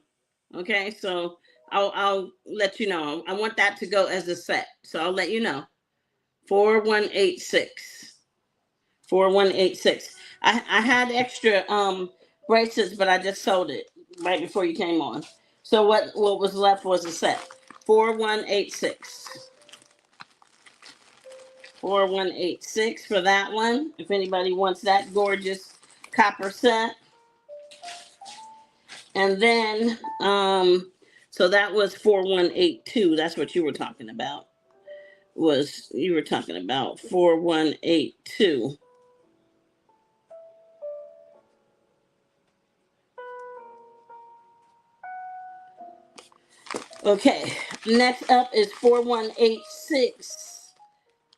Okay, so I'll let you know. I want that to go as a set, so I'll let you know. 4186. 4186. I had extra bracelets, but I just sold it right before you came on. So what was left was a set. 4186. 4186 for that one. If anybody wants that gorgeous copper set. And then, so that was 4182. That's what you were talking about. You were talking about 4182. Okay, next up is 4186.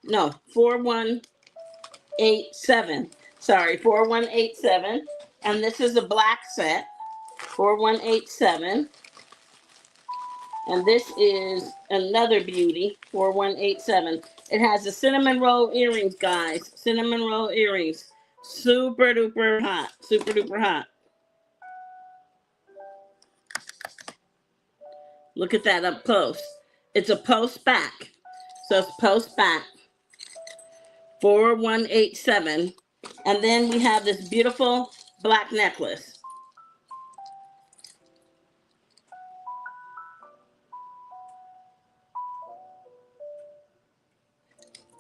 No, 4187. Sorry, 4187. And this is a black set. 4187. And this is another beauty. 4187. It has the cinnamon roll earrings, guys. Cinnamon roll earrings. Super duper hot. Super duper hot. Look at that up close. It's a post back. So it's post back. 4187. And then we have this beautiful black necklace.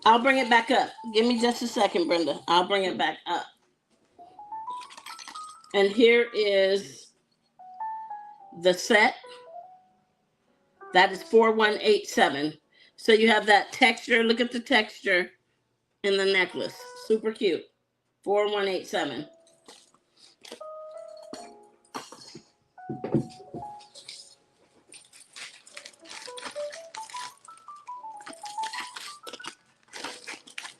I'll bring it back up. Give me just a second, Brenda. I'll bring it back up. And here is the set. That is 4187. So you have that texture. Look at the texture in the necklace. Super cute. 4187.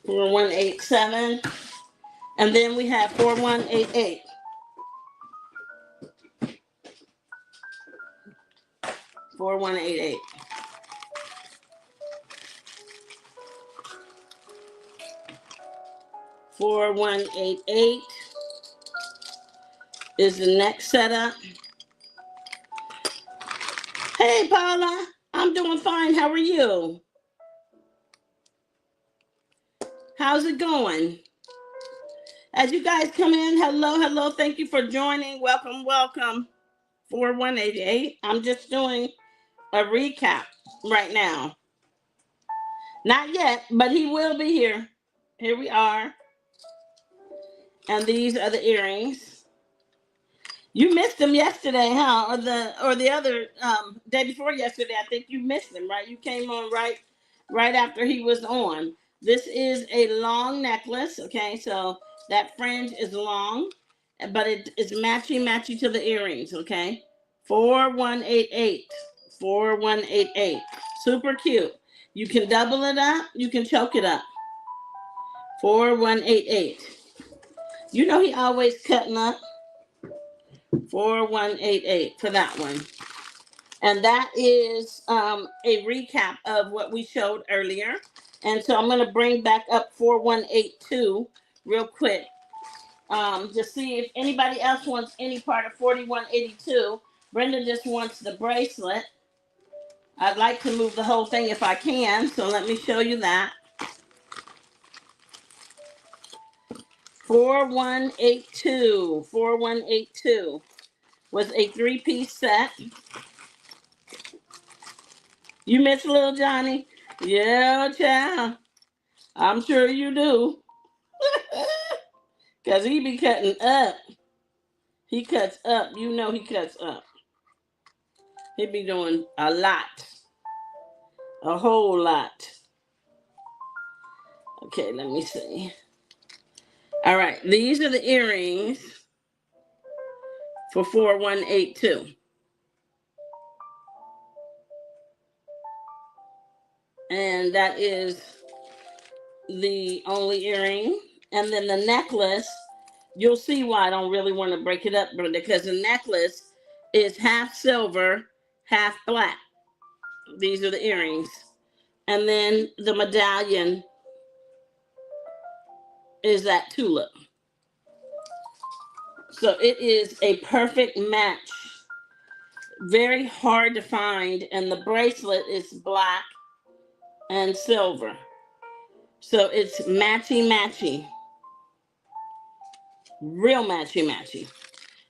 For 187. And then we have 4188. 4188. $4188 is the next setup. Hey Paula, I'm doing fine. How are you? How's it going? As you guys come in, hello. Thank you for joining. Welcome. 4188. I'm just doing a recap right now. Not yet, but he will be here. Here we are. And these are the earrings. You missed them yesterday, huh? Or the other day before yesterday. I think you missed them, right? You came on right after he was on. This is a long necklace, okay? So that fringe is long, but it is matchy to the earrings, okay? 4188. 4188. Super cute. You can double it up. You can choke it up. 4188. You know he always cutting up. 4188 for that one. And that is a recap of what we showed earlier. And so I'm going to bring back up 4182 real quick. To see if anybody else wants any part of 4182. Brenda just wants the bracelet. I'd like to move the whole thing if I can. So let me show you that. 4182. 4182 was a 3-piece set. You miss Little Johnny? Yeah, child. I'm sure you do. Because he be cutting up. He cuts up. You know he cuts up. He be doing a lot. A whole lot. Okay, let me see. All right, these are the earrings for 4182. And that is the only earring. And then the necklace, you'll see why I don't really want to break it up, Brenda, because the necklace is half silver, half black. These are the earrings. And then the medallion is that tulip. So it is a perfect match. Very hard to find. And the bracelet is black and silver. So it's matchy. Real matchy.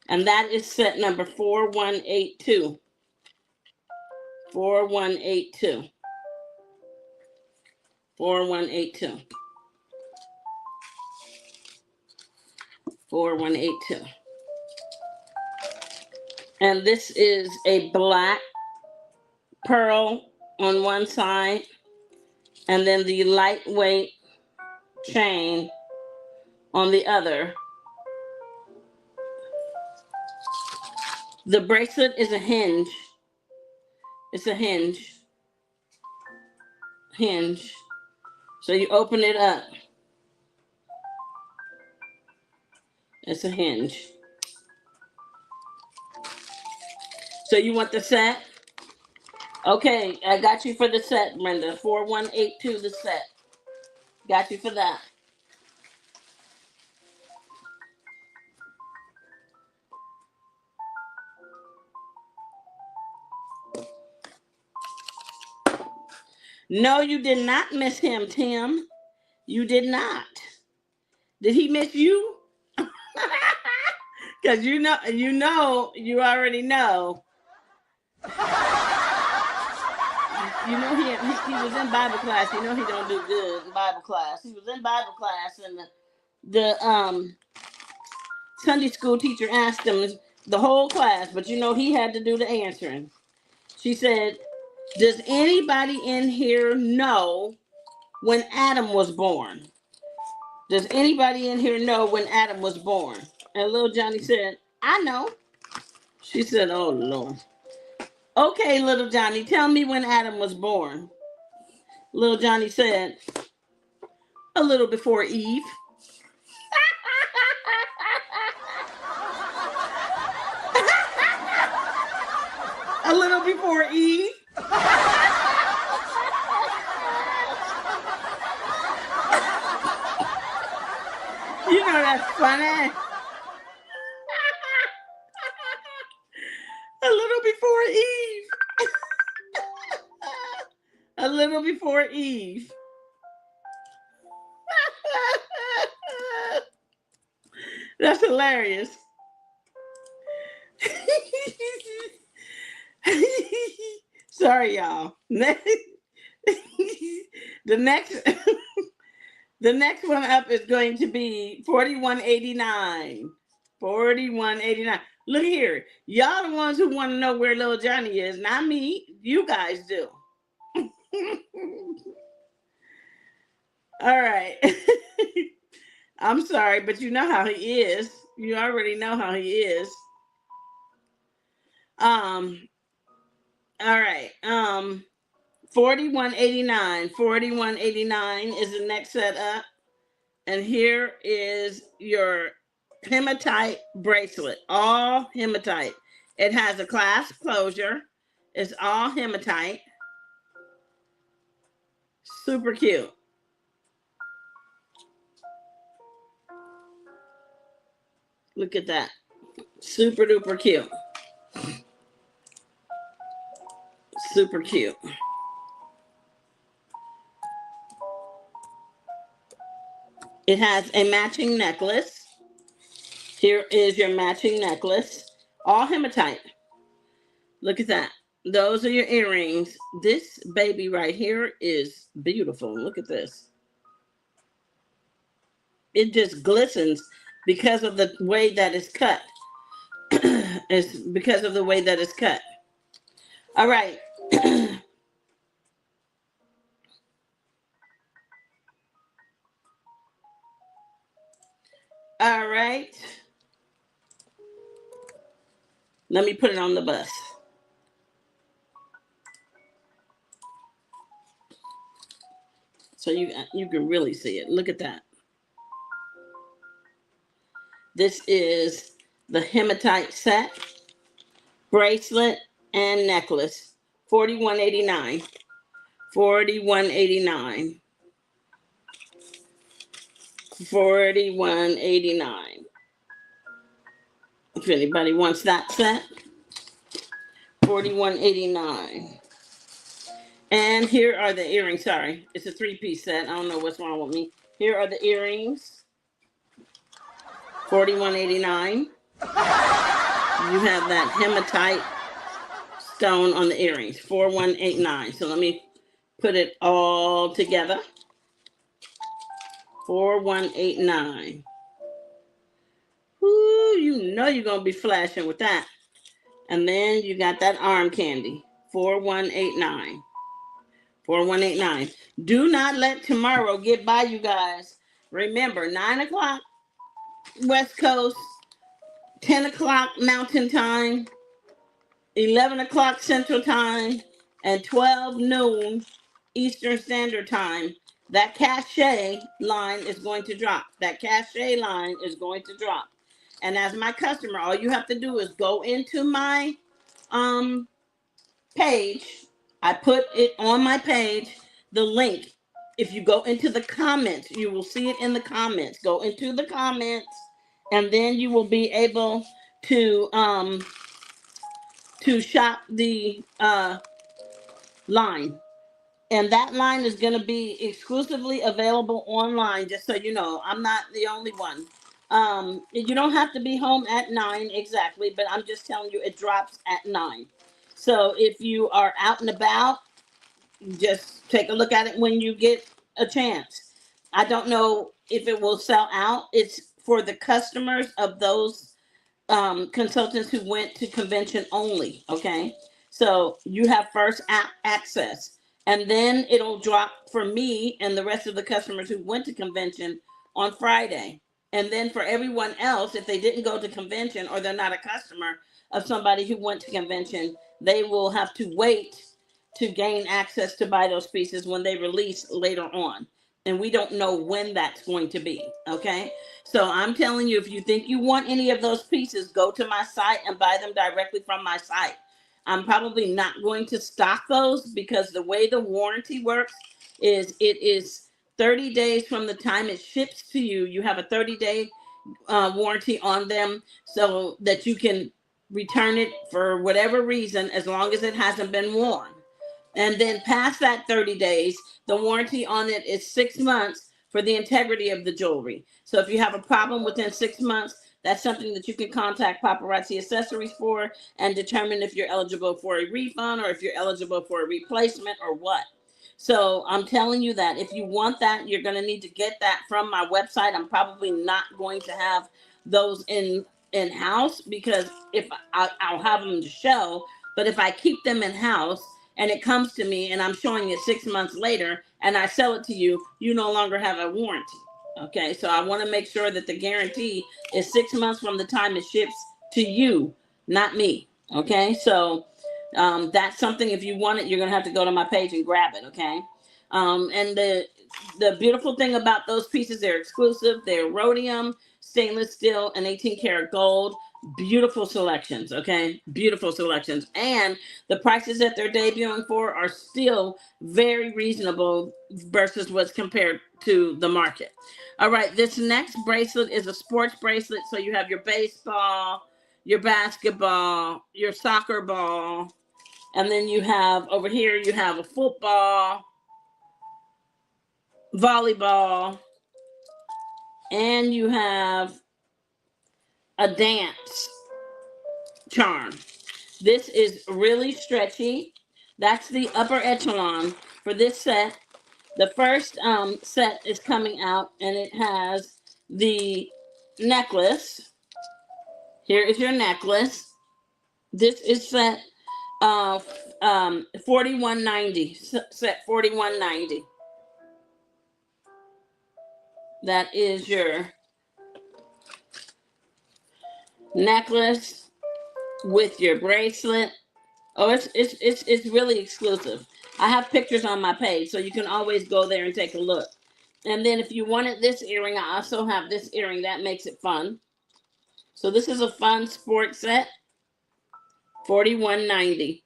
And that is set number 4182. 4182. 4182. 4182. And this is a black pearl on one side, and then the lightweight chain on the other. The bracelet is a hinge. It's a hinge. Hinge. So you open it up. It's a hinge. So you want the set? Okay, I got you for the set, Brenda. 4182, the set. Got you for that. No, you did not miss him, Tim. You did not. Did he miss you? Because you already know. You know he was in Bible class. You know he don't do good in Bible class. He was in Bible class, and the Sunday school teacher asked him the whole class, but you know he had to do the answering. She said, "Does anybody in here know when Adam was born? Does anybody in here know when Adam was born?" And little Johnny said, "I know." She said, "Oh, Lord. Okay, little Johnny, tell me when Adam was born." Little Johnny said, "A little before Eve." A little before Eve. You know that's funny. A little before Eve. A little before Eve. That's hilarious. Sorry, y'all. The next one up is going to be 4189. 4189. Look here. Y'all the ones who want to know where little Johnny is. Not me. You guys do. All right. I'm sorry, but you know how he is. You already know how he is. All right. 4189. 4189 is the next setup. And here is your hematite bracelet. All hematite. It has a clasp closure. It's all hematite. Super cute. Look at that. Super duper cute. Super cute. It has a matching necklace. Here is your matching necklace. All hematite. Look at that. Those are your earrings. This baby right here is beautiful. Look at this. It just glistens because of the way that it's cut. It's because of the way that it's cut. All right. All right. Let me put it on the bus. So you can really see it. Look at that. This is the hematite set, bracelet, and necklace. $41.89. $41.89. $41.89. If anybody wants that set, $41.89. And here are the earrings. Sorry, it's a three-piece set. I don't know what's wrong with me. Here are the earrings. $41.89. You have that hematite stone on the earrings, 4189. So let me put it all together. 4189. Ooh, you know you're gonna be flashing with that. And then you got that arm candy, 4189. 4189. Do not let tomorrow get by, you guys. Remember, 9 o'clock West Coast, 10 o'clock Mountain Time, 11 o'clock Central Time, and 12 noon Eastern Standard Time. That cachet line is going to drop. That cachet line is going to drop. And as my customer, all you have to do is go into my page. I put it on my page, the link. If you go into the comments, you will see it in the comments. Go into the comments, and then you will be able to shop the line. And that line is going to be exclusively available online, just so you know. I'm not the only one. You don't have to be home at 9 exactly, but I'm just telling you it drops at 9. So if you are out and about, just take a look at it when you get a chance. I don't know if it will sell out. It's for the customers of those consultants who went to convention only, okay? So you have first access. And then it'll drop for me and the rest of the customers who went to convention on Friday. And then for everyone else, if they didn't go to convention or they're not a customer of somebody who went to convention, they will have to wait to gain access to buy those pieces when they release later on. And we don't know when that's going to be, okay? So I'm telling you, if you think you want any of those pieces, go to my site and buy them directly from my site. I'm probably not going to stock those because the way the warranty works is it is 30 days from the time it ships to you. You have a 30-day warranty on them so that you can return it for whatever reason as long as it hasn't been worn. And then past that 30 days, the warranty on it is 6 months for the integrity of the jewelry. So if you have a problem within 6 months, that's something that you can contact Paparazzi Accessories for and determine if you're eligible for a refund or if you're eligible for a replacement or what. So I'm telling you that if you want that, you're going to need to get that from my website. I'm probably not going to have those in-house because if I'll have them to show, but if I keep them in-house and it comes to me and I'm showing it 6 months later and I sell it to you, you no longer have a warranty. Okay, so I want to make sure that the guarantee is 6 months from the time it ships to you, not me. Okay, so that's something, if you want it, you're going to have to go to my page and grab it. Okay, and the beautiful thing about those pieces, they're exclusive. They're rhodium, stainless steel, and 18 karat gold. Beautiful selections. Okay, beautiful selections. And the prices that they're debuting for are still very reasonable versus what's compared to the market. All right, this next bracelet is a sports bracelet. So you have your baseball, your basketball, your soccer ball, and then you have over here, you have a football, volleyball, and you have a dance charm. This is really stretchy. That's the upper echelon for this set. The first set is coming out and it has the necklace. Here is your necklace. This is set 4190. Set 4190. That is your necklace with your bracelet. Oh, it's really exclusive. I have pictures on my page, so you can always go there and take a look. And then if you wanted this earring, I also have this earring. That makes it fun. So this is a fun sport set. 4190.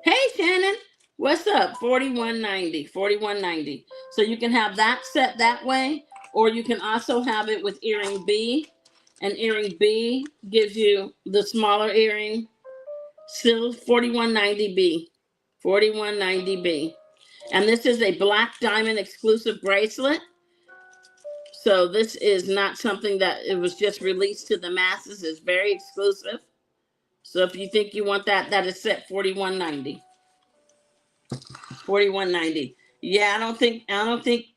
Hey, Shannon. What's up? 4190. 4190. So you can have that set that way, or you can also have it with earring B. And earring B gives you the smaller earring. Still 4190B. 4190B. And this is a black diamond exclusive bracelet. So this is not something that it was just released to the masses. It's very exclusive. So if you think you want that, that is set $41.90. $41.90. Yeah, I don't think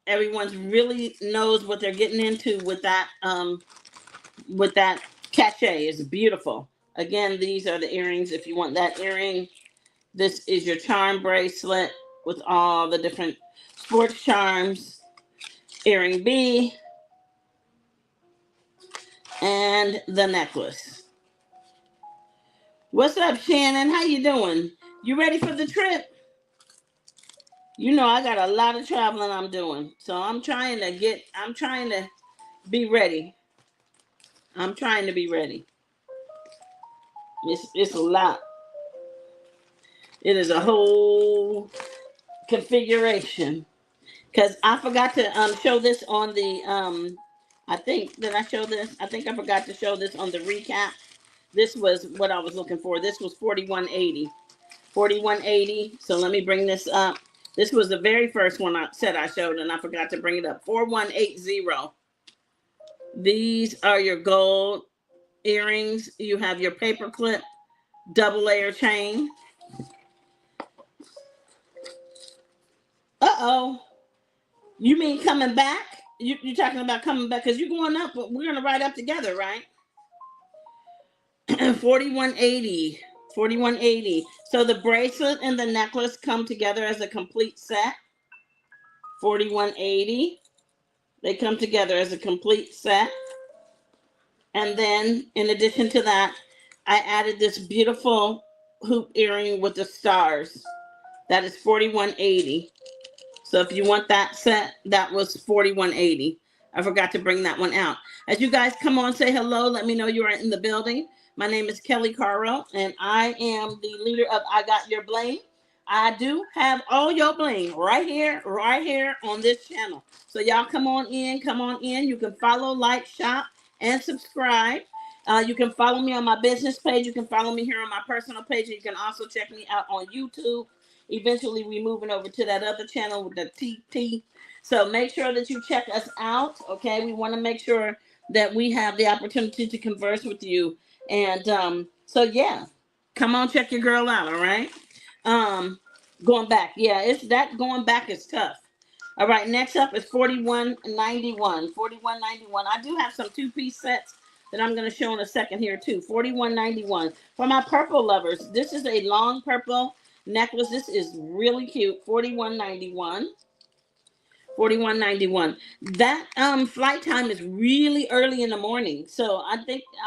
everyone's really knows what they're getting into with that cachet. It's beautiful. Again, these are the earrings. If you want that earring, this is your charm bracelet with all the different sports charms. Earring B and the necklace. What's up, Shannon? How you doing? You ready for the trip? You know I got a lot of traveling I'm doing. So I'm trying to be ready. I'm trying to be ready. It's a lot. It is a whole configuration. Because I forgot to show this on the I think did I show this? I think I forgot to show this on the recap. This was what I was looking for. This was $41.80. $41.80. So let me bring this up. This was the very first one I said I showed, and I forgot to bring it up. 4180. These are your gold earrings. You have your paper clip, double layer chain. Uh-oh. You mean coming back? You're talking about coming back because you're going up, but we're going to ride up together, right? 4180. 4180. So the bracelet and the necklace come together as a complete set. 4180. They come together as a complete set. And then in addition to that, I added this beautiful hoop earring with the stars. That is 4180. So if you want that set, that was 4180. I forgot to bring that one out. As you guys come on, say hello. Let me know you are in the building. My name is Kelli Caro, and I am the leader of I Got Your Bling. I do have all your bling right here on this channel. So y'all come on in. You can follow, like, shop, and subscribe. You can follow me on my business page. You can follow me here on my personal page. And you can also check me out on YouTube. Eventually, we're moving over to that other channel with the TT. So make sure that you check us out, okay? We want to make sure that we have the opportunity to converse with you. And so, yeah, come on, check your girl out, all right? Going back. Yeah, it's that going back is tough. All right, next up is $41.91. $41.91. I do have some two-piece sets that I'm going to show in a second here, too. $41.91. For my purple lovers, this is a long purple necklace. This is really cute. $41.91. $41.91. That flight time is really early in the morning. So I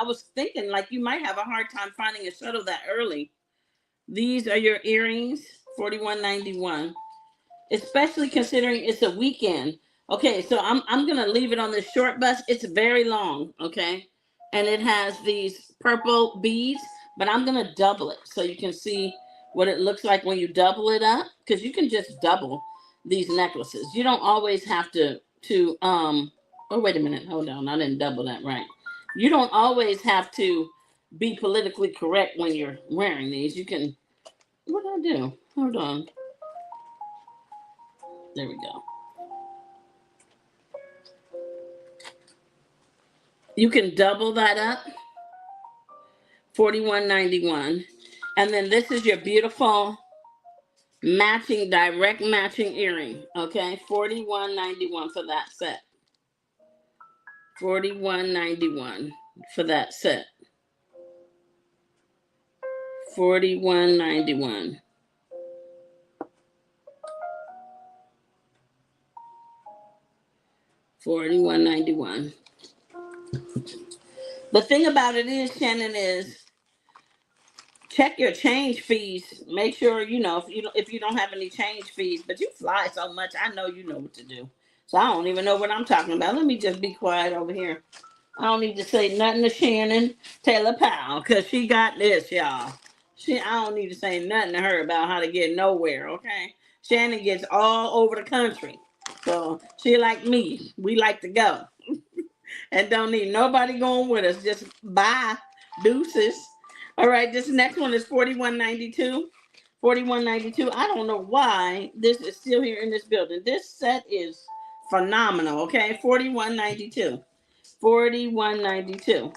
was thinking like you might have a hard time finding a shuttle that early. These are your earrings, $41.91. Especially considering it's a weekend. Okay, so I'm gonna leave it on this short bus. It's very long, okay? And it has these purple beads, but I'm gonna double it so you can see what it looks like when you double it up, because you can just double these necklaces. You don't always have to oh, wait a minute, hold on, I didn't double that right. You don't always have to be politically correct when you're wearing these. You can, what did I do? Hold on. There we go. You can double that up. $41.91. And then this is your beautiful matching, direct matching earring. Okay, $41.91 for that set. $41.91 for that set. $41.91. $41.91. The thing about it is, Shannon, is check your change fees. Make sure if you don't have any change fees. But you fly so much, I know you know what to do. So I don't even know what I'm talking about. Let me just be quiet over here. I don't need to say nothing to Shannon Taylor Powell because she got this, y'all. I don't need to say nothing to her about how to get nowhere. Okay, Shannon gets all over the country, so she like me. We like to go. And don't need nobody going with us. Just bye, deuces. All right, this next one is $41.92. $41.92. I don't know why this is still here in this building. This set is phenomenal. Okay, $41.92. $41.92.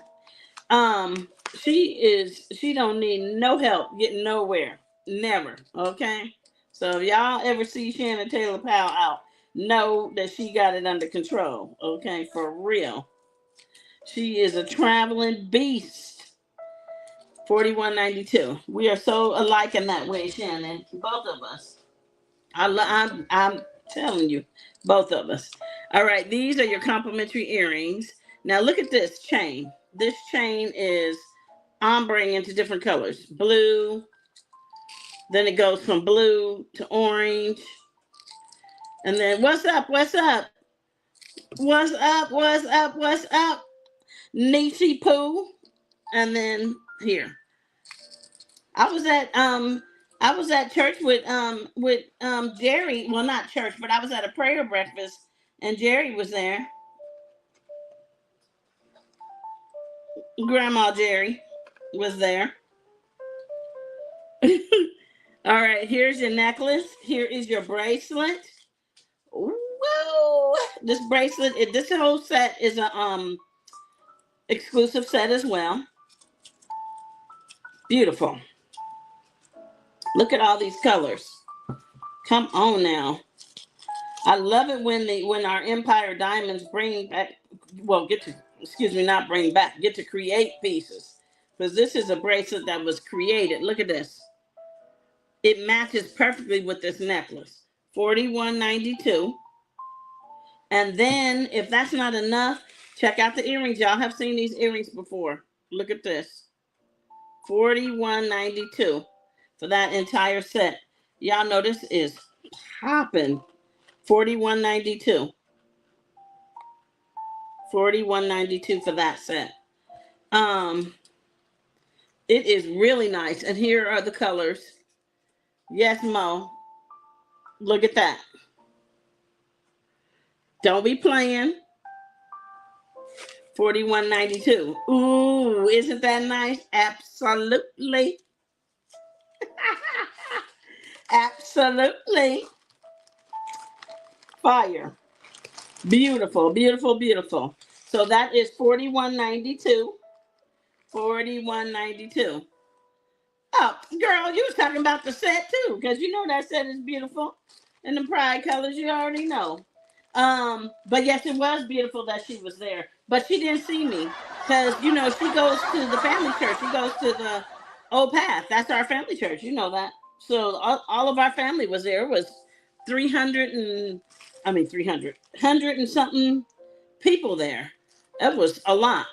She don't need no help getting nowhere. Never. Okay. So if y'all ever see Shannon Taylor Powell out, know that she got it under control. Okay, for real. She is a traveling beast. 41.92. We are so alike in that way, Shannon. Both of us. I'm telling you, both of us. All right, these are your complimentary earrings. Now look at this chain. This chain is ombre into different colors. Blue, then it goes from blue to orange. And then what's up? What's up? What's up? What's up? What's up? Niecy Poo. And then here. I was at church with Jerry. Well, not church, but I was at a prayer breakfast and Jerry was there. Grandma Jerry was there. All right, here's your necklace. Here is your bracelet. Whoa! This bracelet, this whole set is a exclusive set as well. Beautiful. Look at all these colors. Come on now. I love it when our Empire Diamonds bring back, well, get to create pieces. Because this is a bracelet that was created. Look at this. It matches perfectly with this necklace. $41.92. And then, if that's not enough, check out the earrings. Y'all have seen these earrings before. Look at this. $41.92 for that entire set. Y'all know this is popping. $41.92. $41.92 for that set. It is really nice. And here are the colors. Yes, Mo. Look at that. Don't be playing. $41.92. Ooh, isn't that nice? Absolutely. Absolutely. Fire. Beautiful, beautiful, beautiful. So that is $41.92. $41.92. Oh, girl, you was talking about the set too, because you know that set is beautiful. And the pride colors, you already know. But yes, it was beautiful that she was there. But she didn't see me. Because, you know, she goes to the family church. She goes to the Old Path. That's our family church. You know that. So all of our family was there. It was 100 and something people there. That was a lot.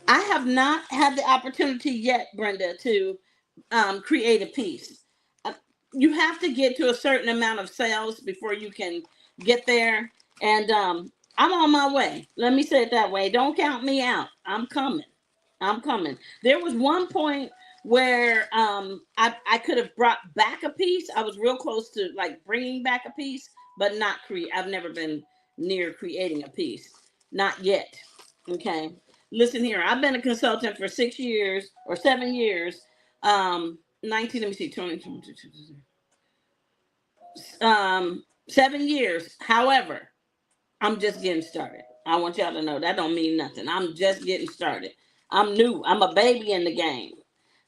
I have not had the opportunity yet, Brenda, to create a piece. You have to get to a certain amount of sales before you can get there. And I'm on my way. Let me say it that way. Don't count me out. I'm coming. I'm coming. There was one point where I could have brought back a piece. I was real close to like bringing back a piece, but not create. I've never been near creating a piece. Not yet. Okay. Listen here. I've been a consultant for 6 years or 7 years. 19, let me see, 20, 7 years. However, I'm just getting started. I want y'all to know that don't mean nothing. I'm just getting started. I'm new. I'm a baby in the game.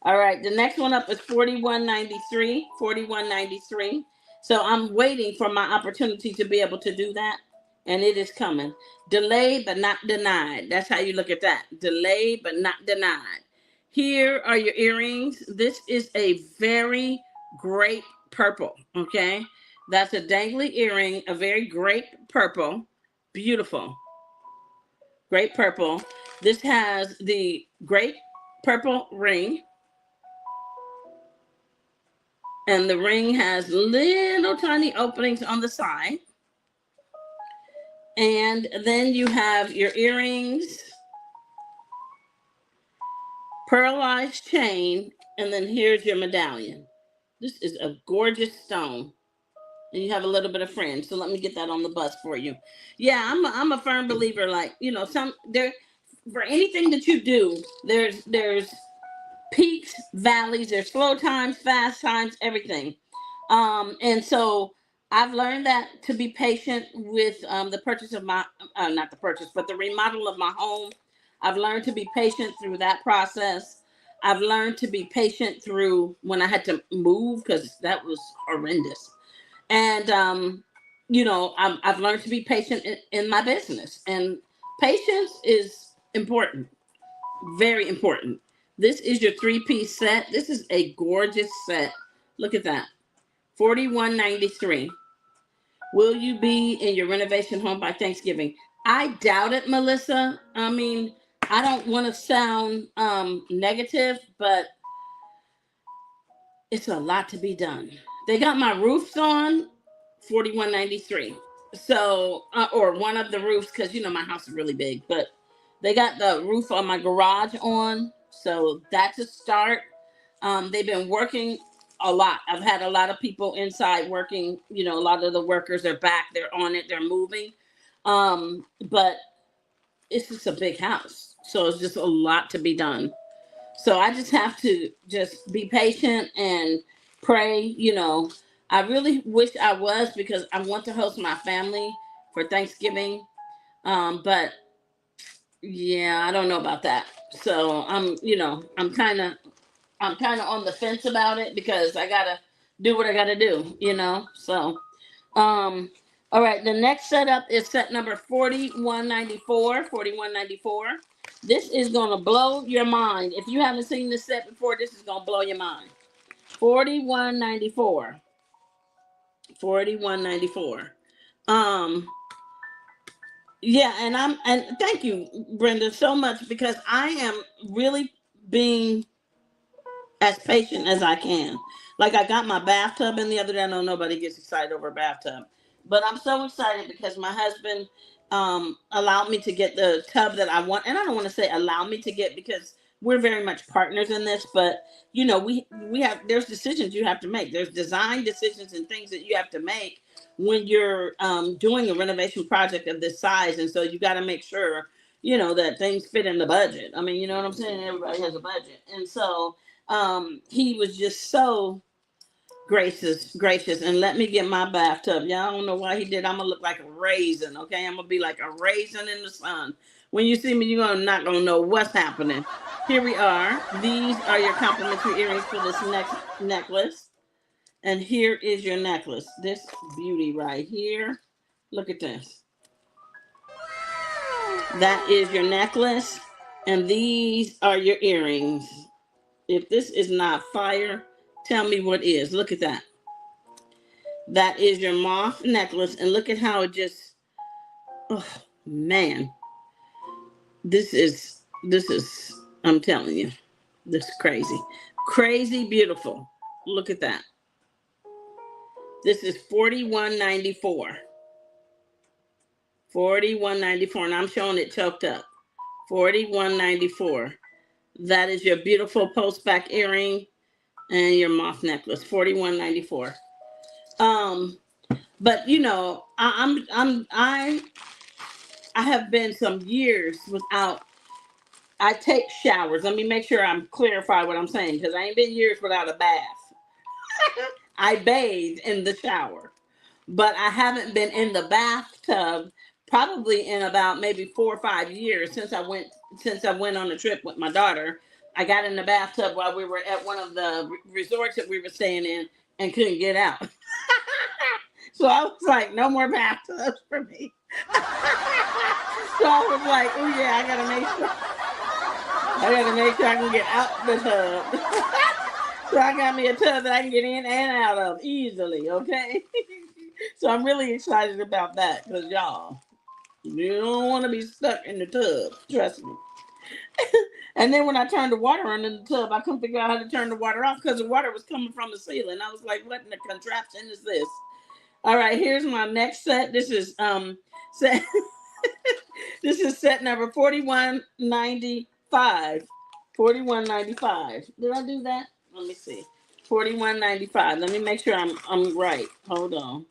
All right. The next one up is $41.93. $41.93. So I'm waiting for my opportunity to be able to do that. And it is coming. Delayed but not denied. That's how you look at that. Delayed but not denied. Here are your earrings. This is a very great purple. Okay. That's a dangly earring. A very great purple. Beautiful. Great purple. This has the great purple ring. And the ring has little tiny openings on the side. And then you have your earrings, pearlized chain, and then here's your medallion. This is a gorgeous stone. And you have a little bit of fringe. So let me get that on the bus for you. Yeah, I'm a firm believer. Like, you know, for anything that you do, there's peaks, valleys, there's slow times, fast times, everything. And so I've learned that to be patient with the purchase of my, not the purchase, but the remodel of my home. I've learned to be patient through that process. I've learned to be patient through when I had to move because that was horrendous. And I've learned to be patient in my business, and patience is important, very important. This is your three-piece set. This is a gorgeous set. Look at that. $41.93. Will you be in your renovation home by Thanksgiving? I doubt it, Melissa. I mean, I don't want to sound negative, but it's a lot to be done. They got my roofs on, $41.93. So, or one of the roofs, because my house is really big, but they got the roof on my garage on, so that's a start. They've been working a lot. I've had a lot of people inside working. A lot of the workers are back. They're on it. They're moving. But it's just a big house, so it's just a lot to be done. So I just have to just be patient and pray. I really wish I was, because I want to host my family for Thanksgiving. But yeah, I don't know about that. So I'm kind of on the fence about it, because I gotta do what I gotta do. So all right, the next setup is set number 4194. 4194. This is gonna blow your mind. If you haven't seen this set before, this is gonna blow your mind. 4194. 4194. Yeah, and thank you, Brenda, so much, because I am really being as patient as I can. Like, I got my bathtub in the other day. I know nobody gets excited over a bathtub, but I'm so excited because my husband allowed me to get the tub that I want. And I don't want to say allow me to get, because we're very much partners in this, but we have, there's decisions you have to make. There's design decisions and things that you have to make when you're doing a renovation project of this size. And so you got to make sure, that things fit in the budget. I mean, you know what I'm saying? Everybody has a budget. And so he was just so gracious and let me get my bathtub. Y'all don't know why he did. I'm gonna look like a raisin, okay? I'm gonna be like a raisin in the sun. When you see me, you're not gonna know what's happening. Here we are. These are your complimentary earrings for this next necklace. And here is your necklace. This beauty right here. Look at this. That is your necklace. And these are your earrings. If this is not fire, tell me what is. Look at that. That is your moth necklace. And look at how it just, oh man. This is, I'm telling you, this is crazy. Crazy beautiful. Look at that. This is $41.94. $41.94. And I'm showing it choked up. $41.94. That is your beautiful post back earring and your moth necklace. $41.94. But I have been some years without. I take showers. Let me make sure I'm clarify what I'm saying, because I ain't been years without a bath. I bathe in the shower, but I haven't been in the bathtub probably in about maybe 4 or 5 years since I went on a trip with my daughter. I got in the bathtub while we were at one of the resorts that we were staying in and couldn't get out. So I was like, no more bathtubs for me. So I was like, oh yeah, I gotta make sure I can get out the tub. So I got me a tub that I can get in and out of easily, okay? So I'm really excited about that, because y'all, you don't want to be stuck in the tub, trust me. And then when I turned the water on in the tub, I couldn't figure out how to turn the water off because the water was coming from the ceiling. I was like, what in the contraption is this? All right, here's my next set. This is set this is set number 4195. 4195. Did I do that? Let me see. 4195. Let me make sure I'm right. Hold on.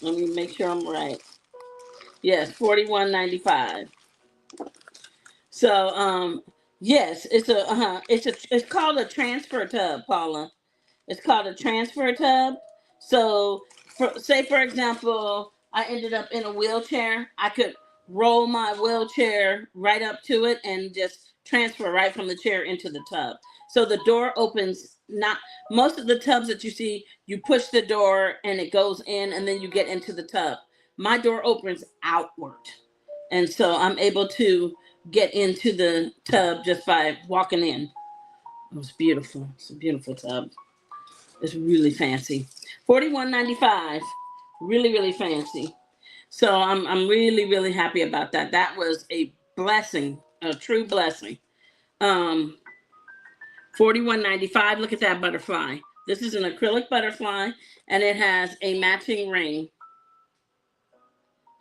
Let me make sure I'm right. Yes, 4195. So yes, it's called a transfer tub, Paula. It's called a transfer tub. So say for example, I ended up in a wheelchair, I could roll my wheelchair right up to it and just transfer right from the chair into the tub. So the door opens, not most of the tubs that you see, you push the door and it goes in and then you get into the tub. My door opens outward. And so I'm able to get into the tub just by walking in. It was beautiful. It's a beautiful tub. It's really fancy. $41.95. Really, really fancy. So I'm really, really happy about that. That was a blessing, a true blessing. $41.95. Look at that butterfly. This is an acrylic butterfly, and it has a matching ring.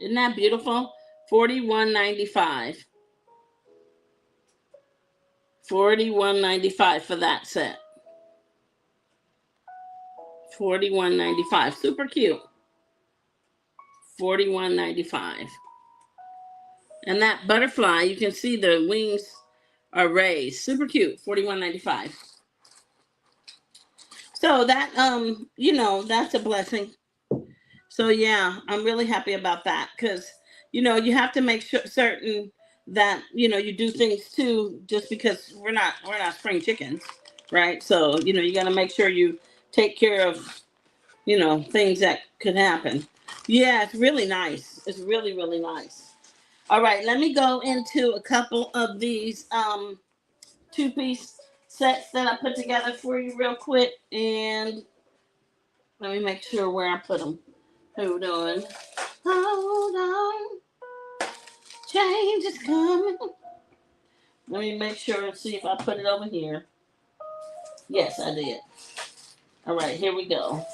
Isn't that beautiful? $41.95. $41.95 for that set. $41.95. Super cute. $41.95. And that butterfly, you can see the wings are raised. Super cute. $41.95. So that that's a blessing. So yeah, I'm really happy about that because you have to make sure certain that you do things too, just because we're not spring chickens, right? So you got to make sure you take care of things that could happen. Yeah, it's really nice. It's really, really nice. All right, let me go into a couple of these two-piece sets that I put together for you real quick, and let me make sure where I put them. Hold on. Hold on. Change is coming. Let me make sure and see if I put it over here. Yes, I did. All right, here we go.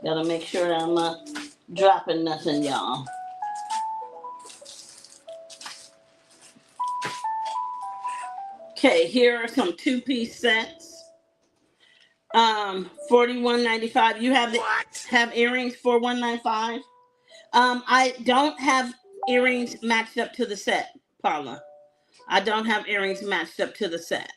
Gotta make sure that I'm not dropping nothing, y'all. Okay, here are some two-piece sets. $41.95. You have have earrings for $195. I don't have earrings matched up to the set, Paula. I don't have earrings matched up to the set.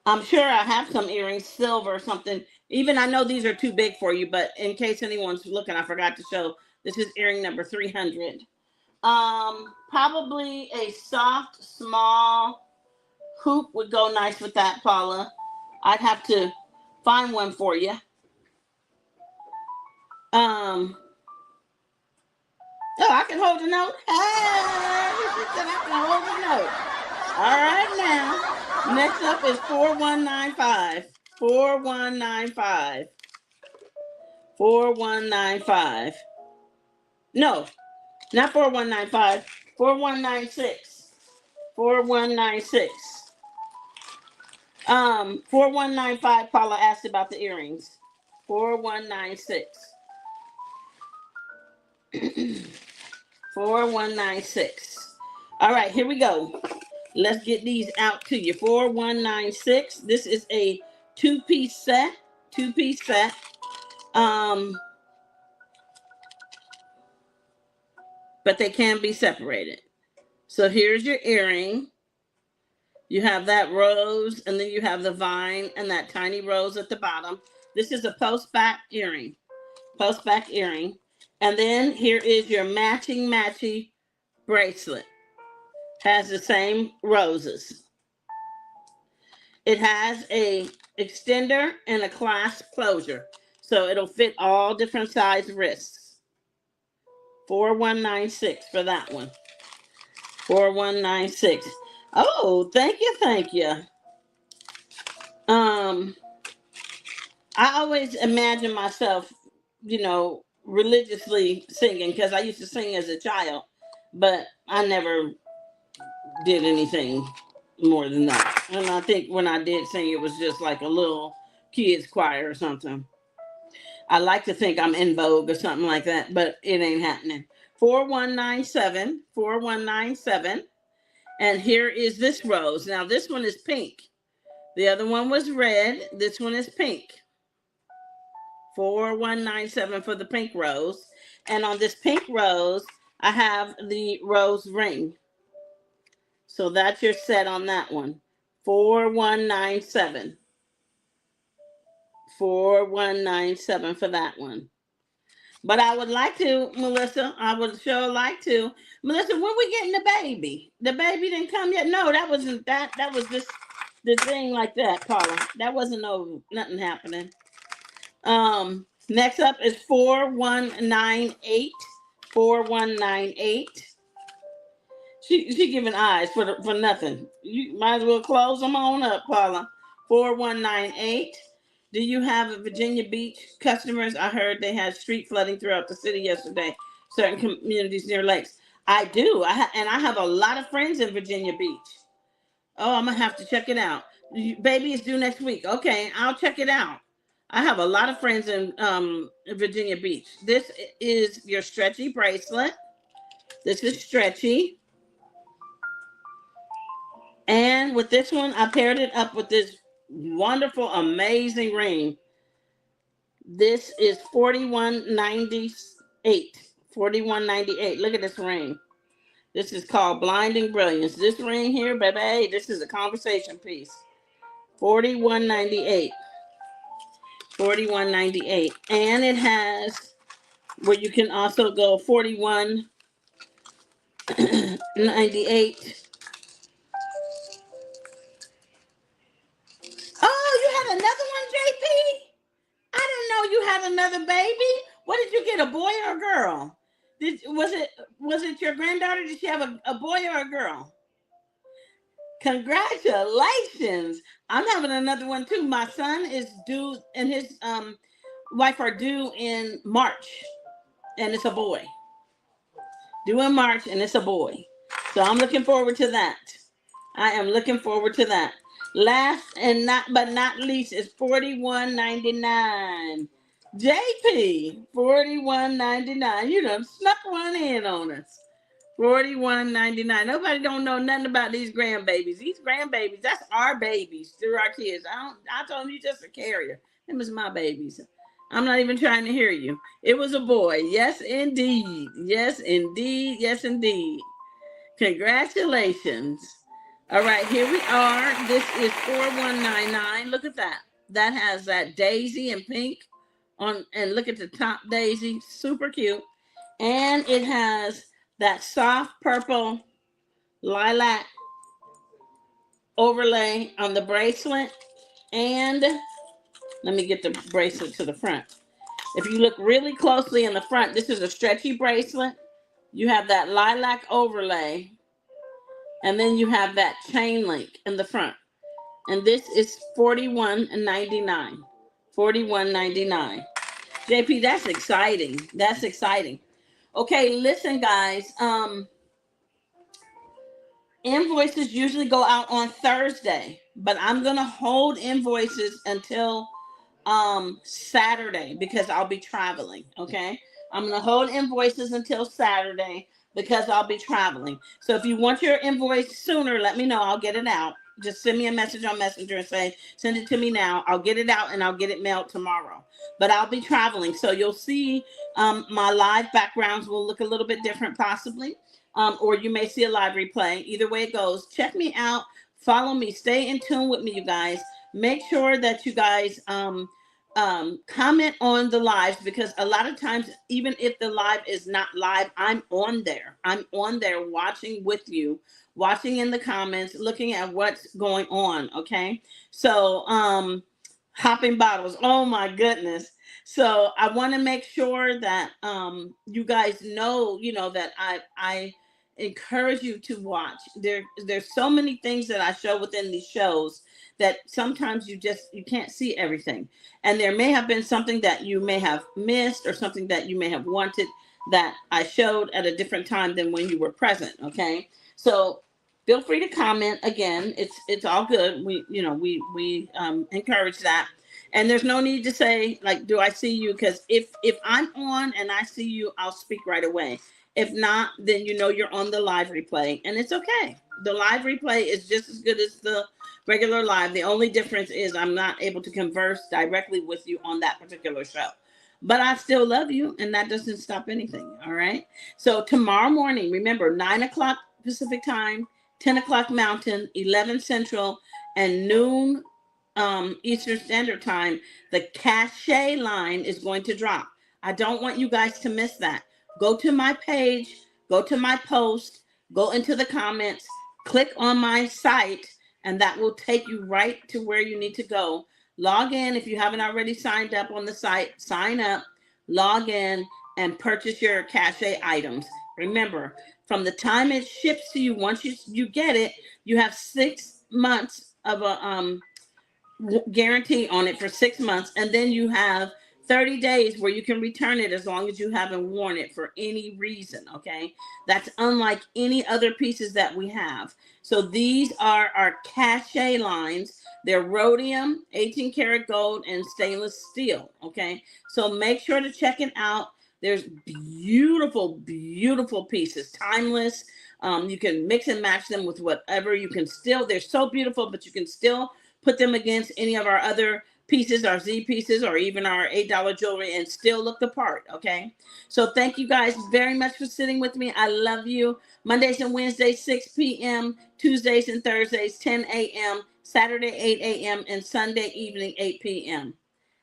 I'm sure I have some earrings, silver or something. Even I know these are too big for you, but in case anyone's looking, I forgot to show. This is earring number 300. Probably a soft, small hoop would go nice with that, Paula. I'd have to find one for you. Oh, I can hold a note. Hey, she said I can hold a note. All right, now. Next up is 4195. 4195. 4195. No, not 4195. 4196. 4196. 4195. Paula asked about the earrings. 4196. 4196. All right, here we go. Let's get these out to you. 4196. This is a two-piece set. Two-piece set. But they can be separated. So here's your earring. You have that rose, and then you have the vine and that tiny rose at the bottom. This is a post-back earring. Post-back earring. And then here is your matchy bracelet. Has the same roses. It has a extender and a clasp closure. So it'll fit all different size wrists. 4196 for that one. 4196. Oh, thank you, thank you. I always imagine myself, religiously singing because I used to sing as a child, but I never did anything more than that. And I think when I did sing, it was just like a little kids choir or something. I like to think I'm in Vogue or something like that, but it ain't happening. 4197, 4197. And here is this rose. Now this one is pink. The other one was red. This one is pink. 4197 for the pink rose. And on this pink rose, I have the rose ring. So that's your set on that one. 4197. 4197 for that one. But I would like to, Melissa. I would sure like to. Melissa, when we getting the baby? The baby didn't come yet. No, that wasn't that. That was just the thing like that, Paula. That wasn't no nothing happening. Next up is 4198. 4198. She giving eyes for nothing. You might as well close them on up, Paula. 4198. Do you have Virginia Beach customers? I heard they had street flooding throughout the city yesterday. Certain communities near lakes. I do. And I have a lot of friends in Virginia Beach. Oh, I'm gonna have to check it out. Baby is due next week. Okay, I'll check it out. I have a lot of friends in Virginia Beach. This is your stretchy bracelet. This is stretchy. And with this one, I paired it up with this wonderful, amazing ring. This is 4198. 4198. Look at this ring. This is called Blinding Brilliance. This ring here, baby, this is a conversation piece. 4198. 4198. And it has where you can also go 4198. Oh, you had another one, JP? I didn't know you had another baby. What did you get, a boy or a girl? Was it your granddaughter? Did she have a boy or a girl? Congratulations. I'm having another one too. My son is due and his wife are due in March, and it's a boy. Due in March, and it's a boy. So I'm looking forward to that. I am looking forward to that. Last and not least is 41.99. JP, 41.99. You done snuck one in on us. 41.99. Nobody don't know nothing about these grandbabies. These grandbabies, that's our babies through our kids. I told them you just a carrier. Them is my babies. I'm not even trying to hear you. It was a boy. Yes, indeed. Yes, indeed. Yes, indeed. Congratulations. All right, here we are. This is 4199. Look at that. That has that daisy and pink on, and look at the top daisy. Super cute. And it has that soft purple lilac overlay on the bracelet. And let me get the bracelet to the front. If you look really closely in the front, this is a stretchy bracelet. You have that lilac overlay. And then you have that chain link in the front. And this is $41.99. $41.99. JP, that's exciting. That's exciting. Okay, listen, guys. Invoices usually go out on Thursday, but I'm gonna hold invoices until Saturday because I'll be traveling. Okay, I'm gonna hold invoices until Saturday because I'll be traveling. So if you want your invoice sooner, let me know. I'll get it out. Just send me a message on Messenger and say, send it to me now. I'll get it out and I'll get it mailed tomorrow. But I'll be traveling. So you'll see my live backgrounds will look a little bit different possibly. Or you may see a live replay. Either way it goes. Check me out. Follow me. Stay in tune with me, you guys. Make sure that you guys comment on the lives because a lot of times, even if the live is not live, I'm on there. I'm on there watching with you, watching in the comments, looking at what's going on. Okay. So, hopping bottles. Oh my goodness. So I want to make sure that, you guys know, that I encourage you to watch. There's so many things that I show within these shows that sometimes you can't see everything. And there may have been something that you may have missed or something that you may have wanted that I showed at a different time than when you were present. Okay. So feel free to comment again. It's all good. We encourage that. And there's no need to say like, do I see you? Because if I'm on and I see you, I'll speak right away. If not, then you're on the live replay and it's okay. The live replay is just as good as the regular live. The only difference is I'm not able to converse directly with you on that particular show. But I still love you and that doesn't stop anything. All right. So tomorrow morning, remember 9 o'clock Pacific time, 10 o'clock Mountain, 11 Central, and noon Eastern Standard Time, the cachet line is going to drop. I don't want you guys to miss that. Go to my page, go to my post, go into the comments, click on my site, and that will take you right to where you need to go. Log in. If you haven't already signed up on the site, sign up, log in, and purchase your cachet items. Remember, from the time it ships to you, once you get it, you have 6 months of a guarantee on it for 6 months, and then you have 30 days where you can return it as long as you haven't worn it for any reason. Okay, that's unlike any other pieces that we have. So these are our cachet lines. They're rhodium, 18 karat gold, and stainless steel. Okay, so make sure to check it out. There's beautiful, beautiful pieces, timeless. You can mix and match them with whatever. You can still, they're so beautiful, but you can still put them against any of our other pieces, our Z pieces, or even our $8 jewelry, and still look the part. Okay, so thank you guys very much for sitting with me. I love you. Mondays and Wednesdays 6 p.m., Tuesdays and Thursdays 10 a.m., Saturday 8 a.m., and Sunday evening 8 p.m.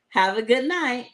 Have a good night.